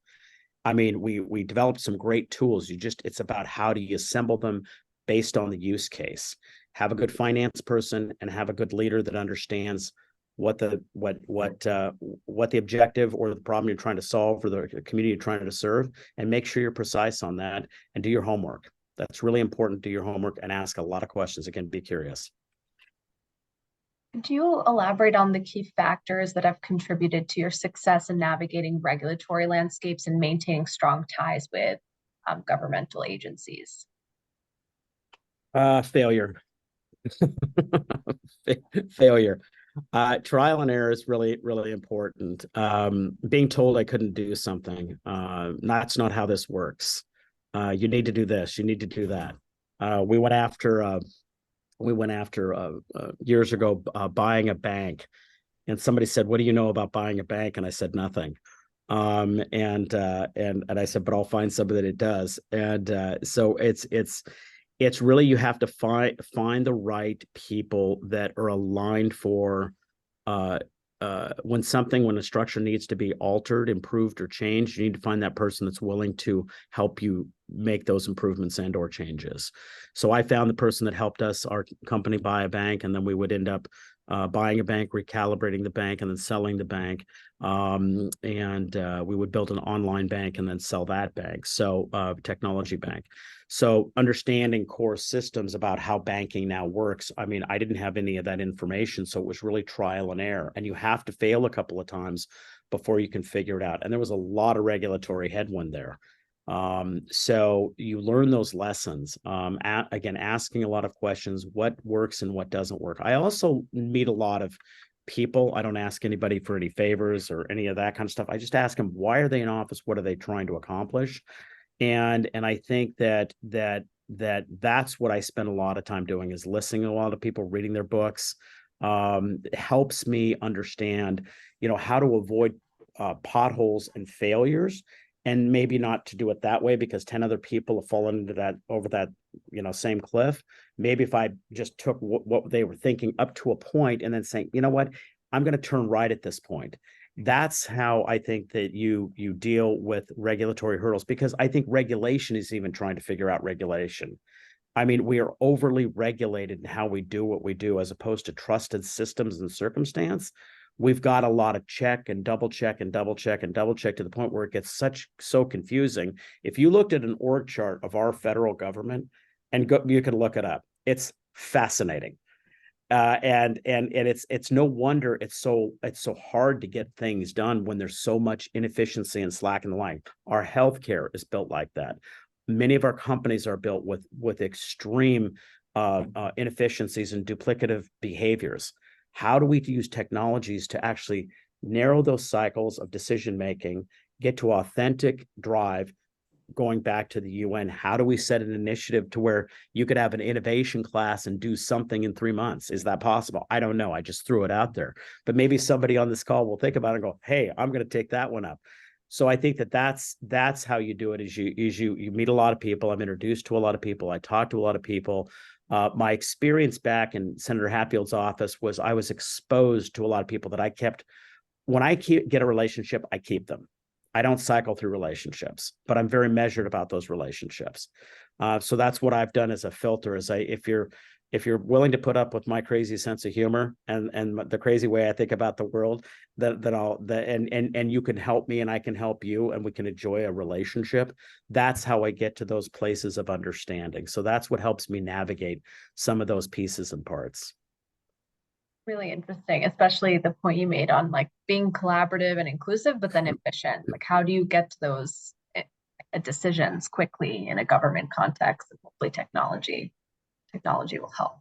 I mean, we developed some great tools. It's about how do you assemble them based on the use case. Have a good finance person and have a good leader that understands what the objective or the problem you're trying to solve for the community you're trying to serve, and make sure you're precise on that and do your homework. That's really important. Do your homework and ask a lot of questions. Again, be curious. Do you elaborate on the key factors that have contributed to your success in navigating regulatory landscapes and maintaining strong ties with governmental agencies? Failure. Failure. Trial and error is really, really important. Being told I couldn't do something, that's not how this works. You need to do this. You need to do that. We went after years ago buying a bank, and somebody said, "What do you know about buying a bank?" And I said, "Nothing." And I said, "But I'll find somebody that it does." And so it's really, you have to find the right people that are aligned for when a structure needs to be altered, improved, or changed. You need to find that person that's willing to help you make those improvements and or changes. So I found the person that helped our company buy a bank, and then we would end up buying a bank, recalibrating the bank, and then selling the bank. We would build an online bank and then sell that bank. So technology bank. So understanding core systems about how banking now works. I mean, I didn't have any of that information. So it was really trial and error. And you have to fail a couple of times before you can figure it out. And there was a lot of regulatory headwind there. So you learn those lessons. Again, asking a lot of questions, what works and what doesn't work. I also meet a lot of people. I don't ask anybody for any favors or any of that kind of stuff. I just ask them, why are they in office? What are they trying to accomplish? And I think that's what I spend a lot of time doing, is listening to a lot of people, reading their books. It helps me understand, how to avoid potholes and failures, and maybe not to do it that way because 10 other people have fallen into over that same cliff. Maybe if I just took what they were thinking up to a point and then saying, you know what, I'm going to turn right at this point. That's how I think that you deal with regulatory hurdles, because I think regulation is even trying to figure out regulation. I mean, we are overly regulated in how we do what we do, as opposed to trusted systems and circumstance. We've got a lot of check and double check and double check and double check, to the point where it gets so confusing. If you looked at an org chart of our federal government, and you could look it up, it's fascinating. And it's no wonder it's so hard to get things done when there's so much inefficiency and slack in the line. Our healthcare is built like that. Many of our companies are built with extreme inefficiencies and duplicative behaviors. How do we use technologies to actually narrow those cycles of decision making, get to authentic drive? Going back to the UN, how do we set an initiative to where you could have an innovation class and do something in 3 months? Is that possible? I don't know. I just threw it out there. But maybe somebody on this call will think about it and go, hey, I'm going to take that one up. So I think that's how you do it, is you meet a lot of people. I'm introduced to a lot of people. I talk to a lot of people. My experience back in Senator Hatfield's office was I was exposed to a lot of people that I kept. When I get a relationship, I keep them. I don't cycle through relationships, but I'm very measured about those relationships. So that's what I've done as a filter. Is if you're willing to put up with my crazy sense of humor and the crazy way I think about the world, and you can help me and I can help you and we can enjoy a relationship. That's how I get to those places of understanding. So that's what helps me navigate some of those pieces and parts. Really interesting, especially the point you made on like being collaborative and inclusive, but then efficient. Like, how do you get to those decisions quickly in a government context? And hopefully technology will help.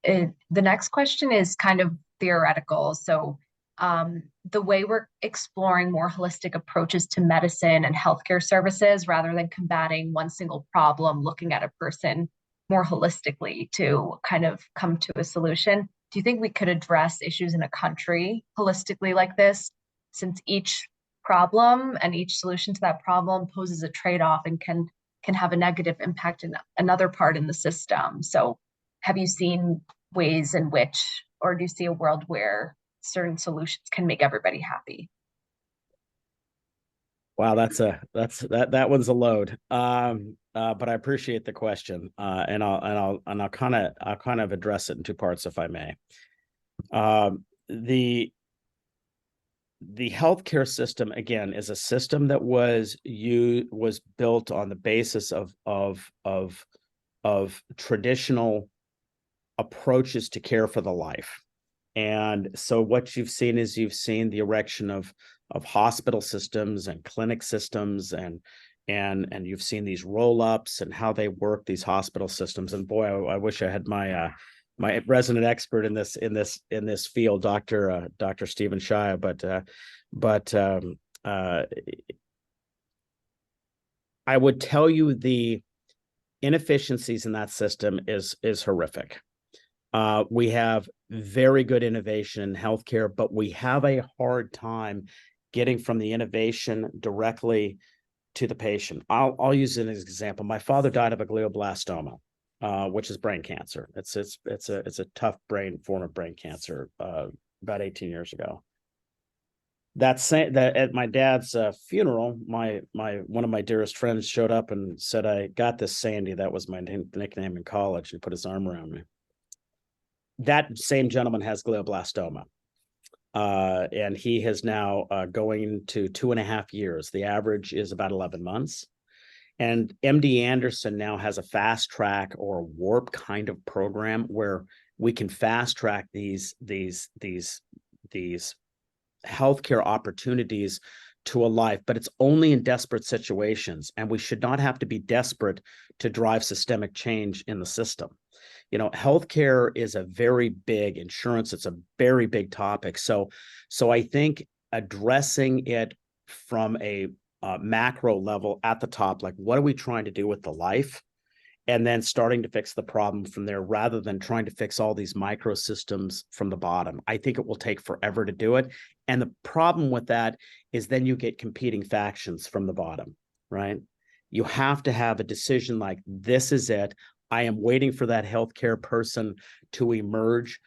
The next question is kind of theoretical. So the way we're exploring more holistic approaches to medicine and healthcare services, rather than combating one single problem, looking at a person more holistically to kind of come to a solution. Do you think we could address issues in a country holistically like this, since each problem and each solution to that problem poses a trade-off and can have a negative impact in another part in the system? So have you seen ways in which, or do you see a world where certain solutions can make everybody happy? Wow, that one's a load. But I appreciate the question, and I'll kind of address it in two parts, if I may. The healthcare system, again, is a system that was built on the basis of traditional approaches to care for the life. And so what you've seen is the erection of hospital systems and clinic systems, and you've seen these roll-ups and how they work, these hospital systems. And boy, I wish I had my resident expert in this field, Dr. Stephen Shia, but I would tell you the inefficiencies in that system is horrific. We have very good innovation in healthcare, but we have a hard time getting from the innovation directly to the patient. I'll use it as an example. My father died of a glioblastoma, which is brain cancer. It's a tough form of brain cancer, about 18 years ago. That at my dad's funeral, one of my dearest friends showed up and said, "I got this Sandy." That was my nickname in college. He put his arm around me. That same gentleman has glioblastoma. And he has now going to 2.5 years. The average is about 11 months. And MD Anderson now has a fast track or warp kind of program where we can fast track these healthcare opportunities to a life, but it's only in desperate situations. And we should not have to be desperate to drive systemic change in the system. You know, healthcare is a very big insurance. It's a very big topic. So I think addressing it from a macro level at the top, like what are we trying to do with the life? And then starting to fix the problem from there, rather than trying to fix all these micro systems from the bottom. I think it will take forever to do it. And the problem with that is then you get competing factions from the bottom, right? You have to have a decision like, this is it. I am waiting for that healthcare person to emerge.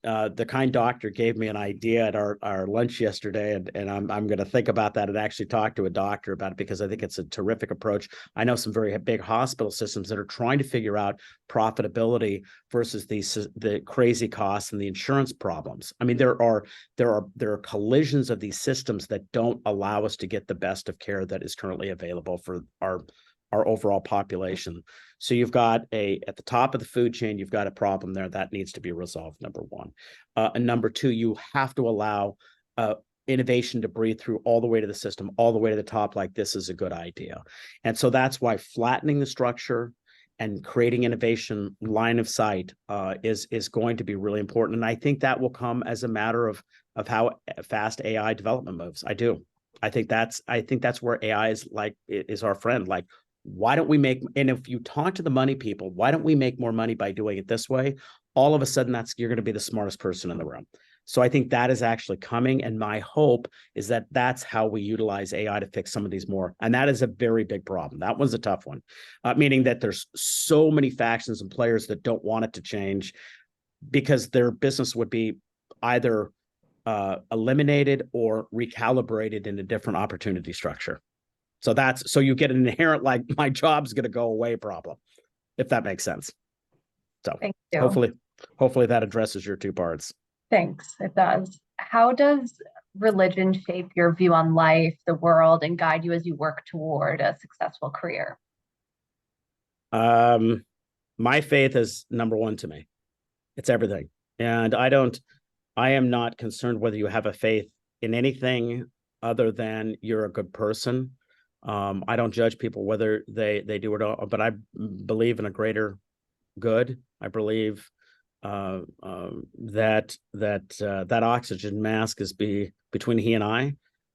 The kind doctor gave me an idea at our lunch yesterday, and I'm going to think about that and actually talk to a doctor about it, because I think it's a terrific approach. I know some very big hospital systems that are trying to figure out profitability versus the crazy costs and the insurance problems. I mean, there are collisions of these systems that don't allow us to get the best of care that is currently available for our overall population. So you've got at the top of the food chain, you've got a problem there that needs to be resolved, number one. And number two, you have to allow innovation to breathe through all the way to the system, all the way to the top, like this is a good idea. And so that's why flattening the structure and creating innovation line of sight is going to be really important. And I think that will come as a matter of how fast AI development moves. I do. I think that's where AI is our friend. Like, why don't we make, and if you talk to the money people, why don't we make more money by doing it this way? All of a sudden, you're going to be the smartest person in the room. So I think that is actually coming. And my hope is that that's how we utilize AI to fix some of these more. And that is a very big problem. That one's a tough one, meaning that there's so many factions and players that don't want it to change because their business would be either eliminated or recalibrated in a different opportunity structure. So you get an inherent, like, my job's going to go away problem, if that makes sense. So Thank you. Hopefully that addresses your two parts. Thanks. It does. How does religion shape your view on life, the world, and guide you as you work toward a successful career? My faith is number one to me. It's everything. And I am not concerned whether you have a faith in anything other than you're a good person. I don't judge people whether they do it all, but I believe in a greater good. I believe that oxygen mask is between he and I.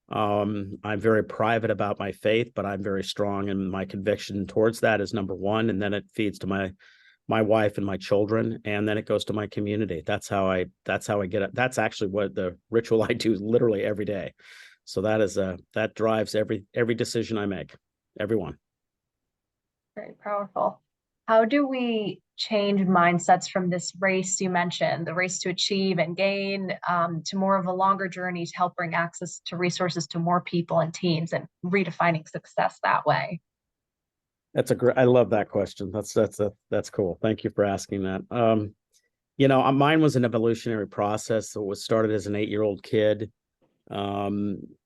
I'm very private about my faith, but I'm very strong, and my conviction towards that is number one, and then it feeds to my wife and my children, and then it goes to my community. That's how I get it. That's actually what the ritual I do literally every day. So that drives every decision I make, everyone. Very powerful. How do we change mindsets from this race you mentioned, the race to achieve and gain, to more of a longer journey to help bring access to resources to more people and teams, and redefining success that way? I love that question. That's cool. Thank you for asking that. Mine was an evolutionary process. So it was started as an 8-year-old kid.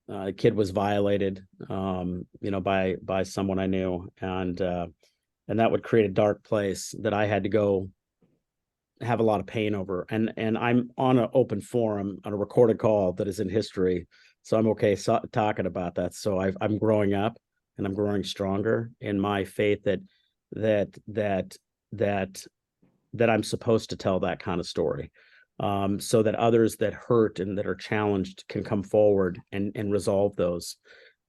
The kid was violated, by someone I knew, and that would create a dark place that I had to go have a lot of pain over. And I'm on an open forum on a recorded call that is in history, so I'm okay talking about that. So I'm growing up, and I'm growing stronger in my faith that I'm supposed to tell that kind of story. So that others that hurt and that are challenged can come forward and resolve those,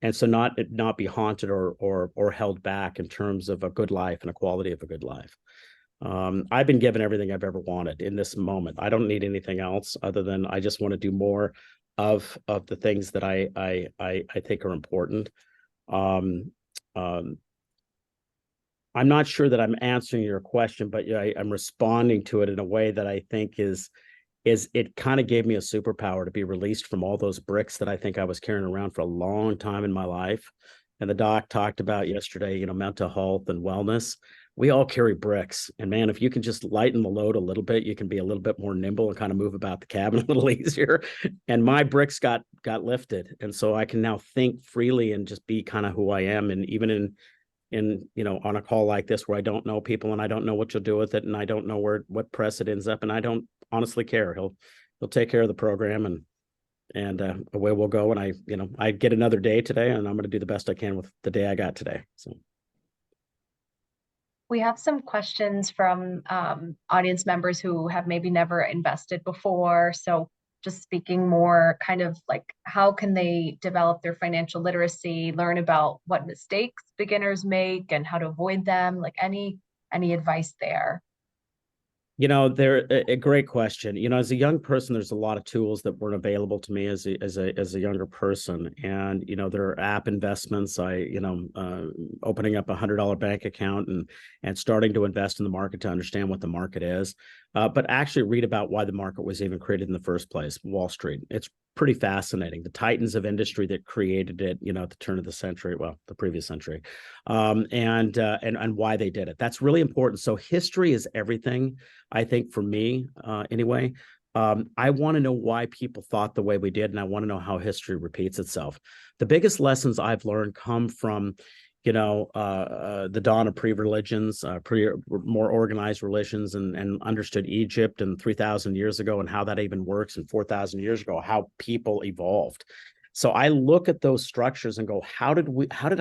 and so not be haunted or held back in terms of a good life and a quality of a good life. I've been given everything I've ever wanted in this moment. I don't need anything else other than I just want to do more of the things that I think are important. I'm not sure that I'm answering your question, but I'm responding to it in a way that I think is it kind of gave me a superpower to be released from all those bricks that I think I was carrying around for a long time in my life. And the doc talked about yesterday, mental health and wellness. We all carry bricks, and man, if you can just lighten the load a little bit, you can be a little bit more nimble and kind of move about the cabin a little easier. And my bricks got lifted, and so I can now think freely and just be kind of who I am. And even in on a call like this where I don't know people and I don't know what you'll do with it, and I don't know what press it ends up, and I don't honestly care. He'll take care of the program, and away we'll go. And I get another day today, and I'm going to do the best I can with the day I got today. So we have some questions from audience members who have maybe never invested before. So just speaking more kind of like, how can they develop their financial literacy, learn about what mistakes beginners make and how to avoid them? Like any advice there? They're a great question. As a young person, there's a lot of tools that weren't available to me as a younger person. And, there are app investments. Opening up $100 bank account and starting to invest in the market to understand what the market is, but actually read about why the market was even created in the first place. Wall Street. It's pretty fascinating. The titans of industry that created it, at the turn of the century, well, the previous century, and why they did it. That's really important. So history is everything, I think, for me, anyway. I want to know why people thought the way we did, and I want to know how history repeats itself. The biggest lessons I've learned come from the dawn of pre-religions, more organized religions, and understood Egypt and 3,000 years ago and how that even works, and 4,000 years ago, how people evolved. So I look at those structures and go, how did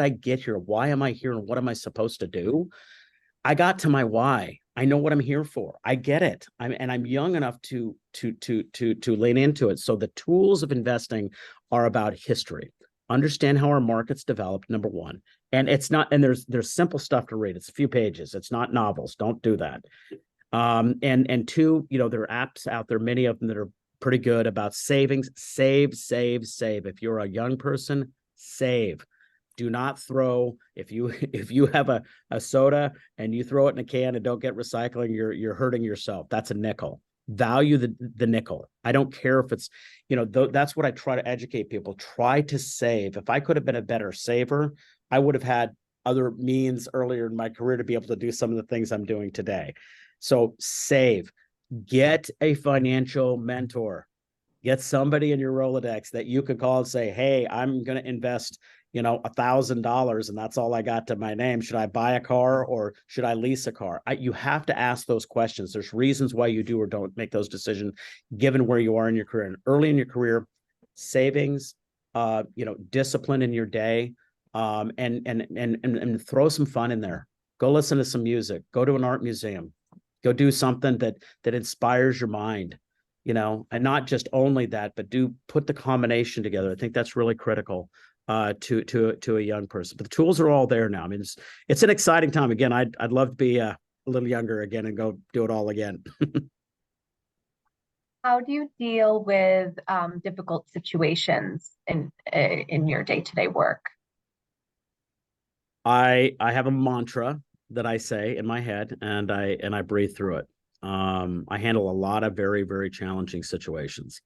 I get here? Why am I here? And what am I supposed to do? I got to my why. I know what I'm here for. I get it. I'm young enough to lean into it. So the tools of investing are about history. Understand how our markets developed, number one. And it's not, and there's simple stuff to read. It's a few pages. It's not novels. Don't do that. And two, there are apps out there, many of them that are pretty good about savings. Save. If you're a young person, save. Do not throw, if you have a soda and you throw it in a can and don't get recycling, you're hurting yourself. That's a nickel. Value the nickel. I don't care if it's, that's what I try to educate people. Try to save. If I could have been a better saver, I would have had other means earlier in my career to be able to do some of the things I'm doing today. So save. Get a financial mentor. Get somebody in your Rolodex that you could call and say, hey, I'm going to invest $1,000 and that's all I got to my name. Should I buy a car or should I lease a car? You have to ask those questions. There's reasons why you do or don't make those decisions given where you are in your career. And early in your career, savings, discipline in your day, and throw some fun in there. Go listen to some music. Go to an art museum. Go do something that inspires your mind, and not just only that, but put the combination together. I think that's really critical to a young person. But the tools are all there now. I mean, it's an exciting time. Again, I'd love to be a little younger again and go do it all again. How do you deal with difficult situations in your day-to-day work? I have a mantra that I say in my head, and I breathe through it. I handle a lot of very, very challenging situations.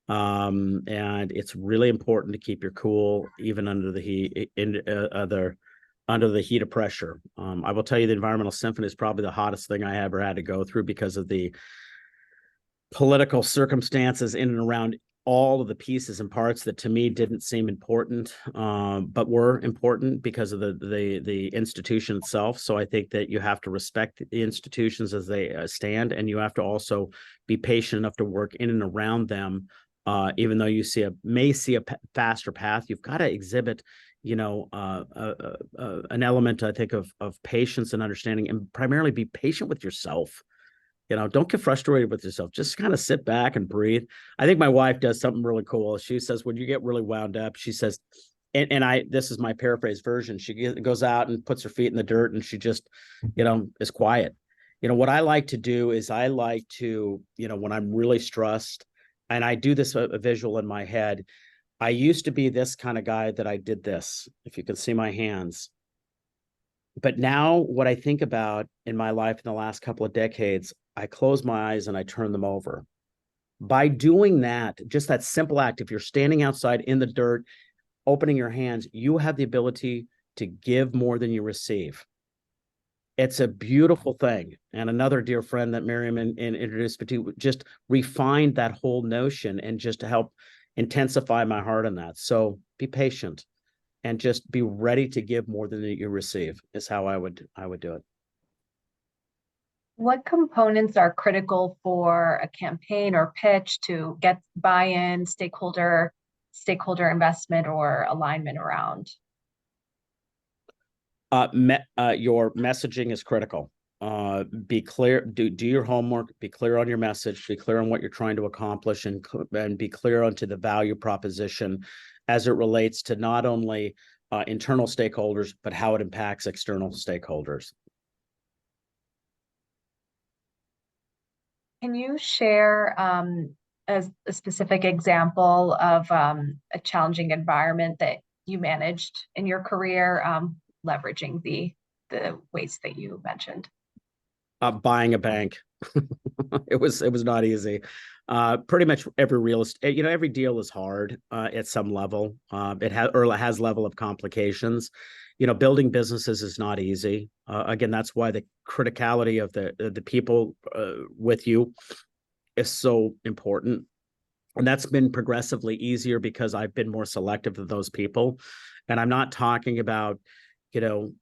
And it's really important to keep your cool even under the heat, under the heat of pressure. I will tell you, the environmental symphony is probably the hottest thing I ever had to go through because of the political circumstances in and around all of the pieces and parts that to me didn't seem important, but were important because of the institution itself. So I think that you have to respect the institutions as they stand, and you have to also be patient enough to work in and around them. Even though you may see a faster path, you've got to exhibit, an element, I think, of patience and understanding, and primarily be patient with yourself. Don't get frustrated with yourself. Just kind of sit back and breathe. I think my wife does something really cool. She says, when you get really wound up, she says, this is my paraphrase version. She goes out and puts her feet in the dirt and she just, is quiet. What I like to do is I like to, when I'm really stressed, and I do this a visual in my head. I used to be this kind of guy that I did this, if you can see my hands. But now what I think about in my life in the last couple of decades, I close my eyes and I turn them over. By doing that, just that simple act, if you're standing outside in the dirt, opening your hands, you have the ability to give more than you receive. It's a beautiful thing. And another dear friend that Miriam introduced me to just refined that whole notion and just to help intensify my heart on that. So be patient and just be ready to give more than you receive is how I would do it. What components are critical for a campaign or pitch to get buy-in, stakeholder investment or alignment around? Your messaging is critical. Be clear, do your homework, be clear on your message, be clear on what you're trying to accomplish, and be clear onto the value proposition as it relates to not only internal stakeholders, but how it impacts external stakeholders. Can you share a specific example of a challenging environment that you managed in your career, leveraging the ways that you mentioned? Buying a bank. It was not easy. Pretty much every real estate, every deal is hard at some level. It has level of complications. Building businesses is not easy. Again, that's why the criticality of the people with you is so important. And that's been progressively easier because I've been more selective of those people. And I'm not talking about,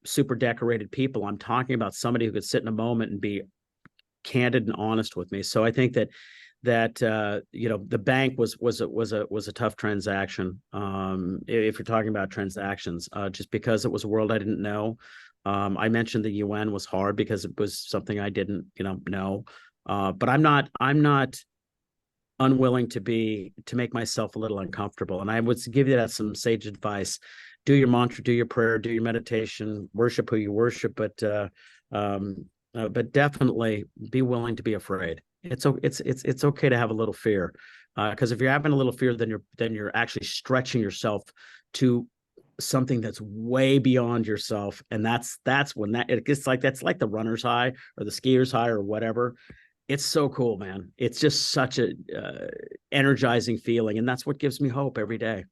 super decorated people. I'm talking about somebody who could sit in a moment and be candid and honest with me. So I think that the bank was a tough transaction. If you're talking about transactions, just because it was a world I didn't know. I mentioned the UN was hard because it was something I didn't know. But I'm not unwilling to make myself a little uncomfortable. And I would give you that some sage advice. Do your mantra, do your prayer, do your meditation, worship who you worship, but definitely be willing to be afraid. It's okay to have a little fear, because if you're having a little fear, then you're actually stretching yourself to something that's way beyond yourself, and that's when it gets like that's like the runner's high or the skier's high or whatever. It's so cool, man. It's just such a energizing feeling, and that's what gives me hope every day.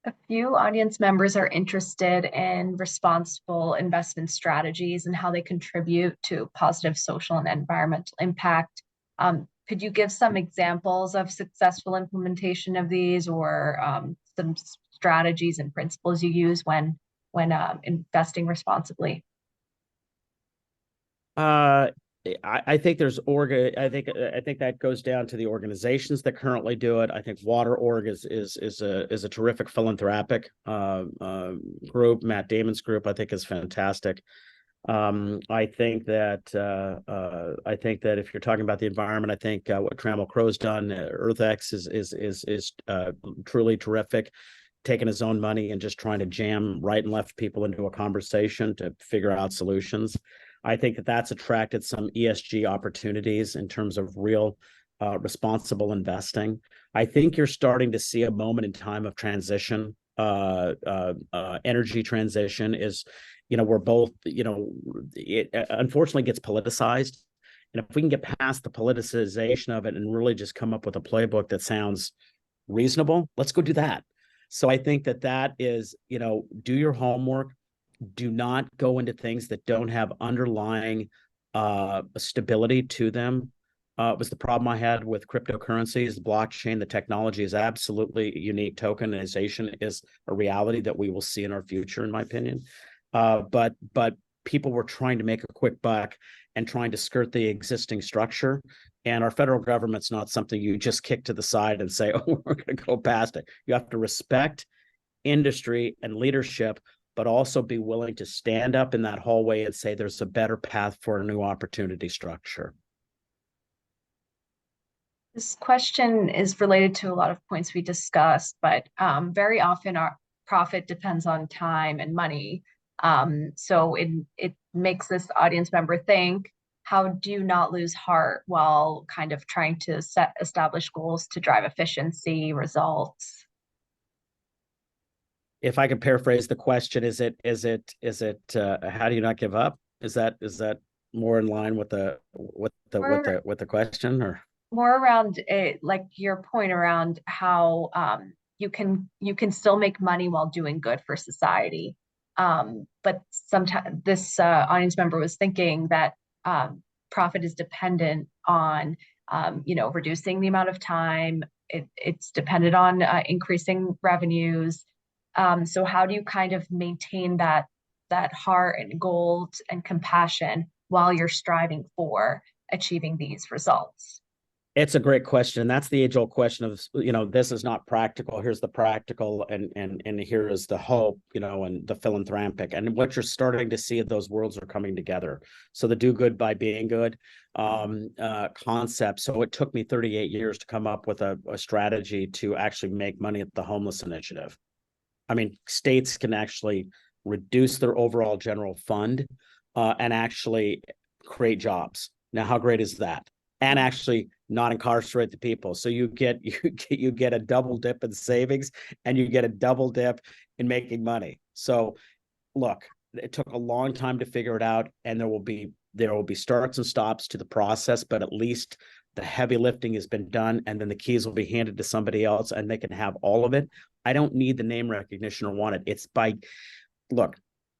A few audience members are interested in responsible investment strategies and how they contribute to positive social and environmental impact. Could you give some examples of successful implementation of these, or some strategies and principles you use when investing responsibly? I think I think that goes down to the organizations that currently do it. I think WaterOrg is a terrific philanthropic group. Matt Damon's group, I think, is fantastic. I think that if you're talking about the environment, I think what Trammell Crow's done, EarthX is truly terrific. Taking his own money and just trying to jam right and left people into a conversation to figure out solutions. I think that that's attracted some ESG opportunities in terms of real responsible investing. I think you're starting to see a moment in time of transition. Energy transition is, we're both, it unfortunately gets politicized. And if we can get past the politicization of it and really just come up with a playbook that sounds reasonable, let's go do that. So I think that is, do your homework. Do not go into things that don't have underlying stability to them. It was the problem I had with cryptocurrencies, the blockchain. The technology is absolutely unique. Tokenization is a reality that we will see in our future, in my opinion. But people were trying to make a quick buck and trying to skirt the existing structure. And our federal government's not something you just kick to the side and say, oh, we're going to go past it. You have to respect industry and leadership, but also be willing to stand up in that hallway and say there's a better path for a new opportunity structure. This question is related to a lot of points we discussed, but very often our profit depends on time and money. So it makes this audience member think, how do you not lose heart while kind of trying to establish goals to drive efficiency, results? If I could paraphrase the question, is it how do you not give up? Is that more in line with the question, or more around like your point around how you can still make money while doing good for society, but sometimes this audience member was thinking that profit is dependent on reducing the amount of time. It's dependent on increasing revenues. So how do you kind of maintain that heart and goals and compassion while you're striving for achieving these results? It's a great question. And that's the age-old question of, this is not practical. Here's the practical, and here is the hope, and the philanthropic. And what you're starting to see, those worlds are coming together. So the do good by being good concept. So it took me 38 years to come up with a strategy to actually make money at the homeless initiative. I mean, states can actually reduce their overall general fund and actually create jobs. Now, how great is that? And actually not incarcerate the people. So you get a double dip in savings, and you get a double dip in making money. So look, it took a long time to figure it out, and there will be starts and stops to the process, but at least the heavy lifting has been done, and then the keys will be handed to somebody else, and they can have all of it. I don't need the name recognition or want it. It's look,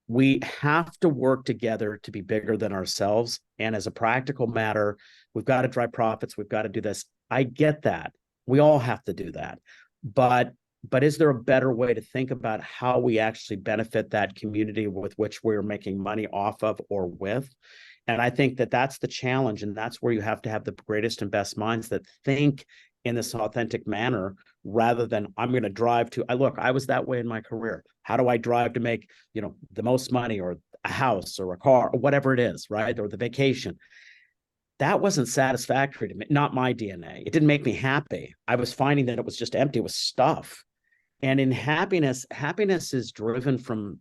we have to work together to be bigger than ourselves. And as a practical matter, we've got to drive profits. We've got to do this. I get that. We all have to do that. But but is there a better way to think about how we actually benefit that community with which we're making money off of or with? And I think that that's the challenge, and that's where you have to have the greatest and best minds that think in this authentic manner, rather than I'm going to drive to. I was that way in my career. How do I drive to make, the most money, or a house or a car or whatever it is, right? Or the vacation. That wasn't satisfactory to me, not my DNA. It didn't make me happy. I was finding that it was just empty with stuff. And in happiness is driven from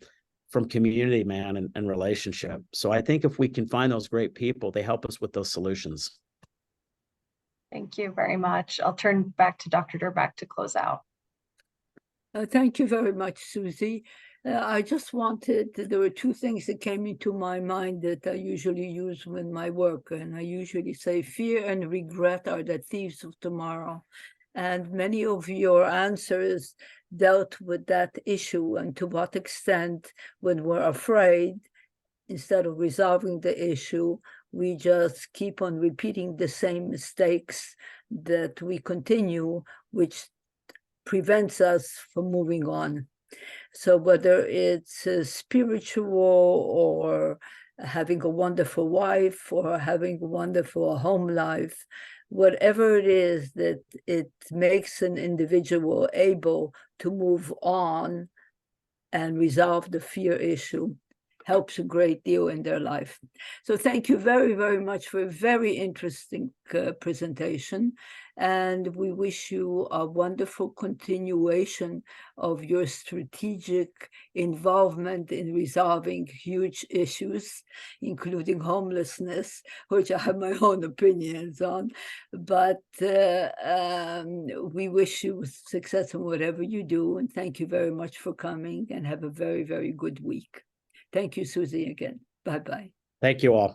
community, man, and relationship. So I think if we can find those great people, they help us with those solutions. Thank you very much. I'll turn back to Dr. Durback to close out. Thank you very much, Susie. I just there were two things that came into my mind that I usually use with my work. And I usually say fear and regret are the thieves of tomorrow. And many of your answers dealt with that issue, and to what extent, when we're afraid, instead of resolving the issue, we just keep on repeating the same mistakes that we continue, which prevents us from moving on. So whether it's spiritual, or having a wonderful wife, or having a wonderful home life, whatever it is that it makes an individual able to move on and resolve the fear issue, helps a great deal in their life. So thank you very, very much for a very interesting presentation. And we wish you a wonderful continuation of your strategic involvement in resolving huge issues, including homelessness, which I have my own opinions on. But we wish you success in whatever you do. And thank you very much for coming, and have a very, very good week. Thank you, Susie, again. Bye-bye. Thank you all.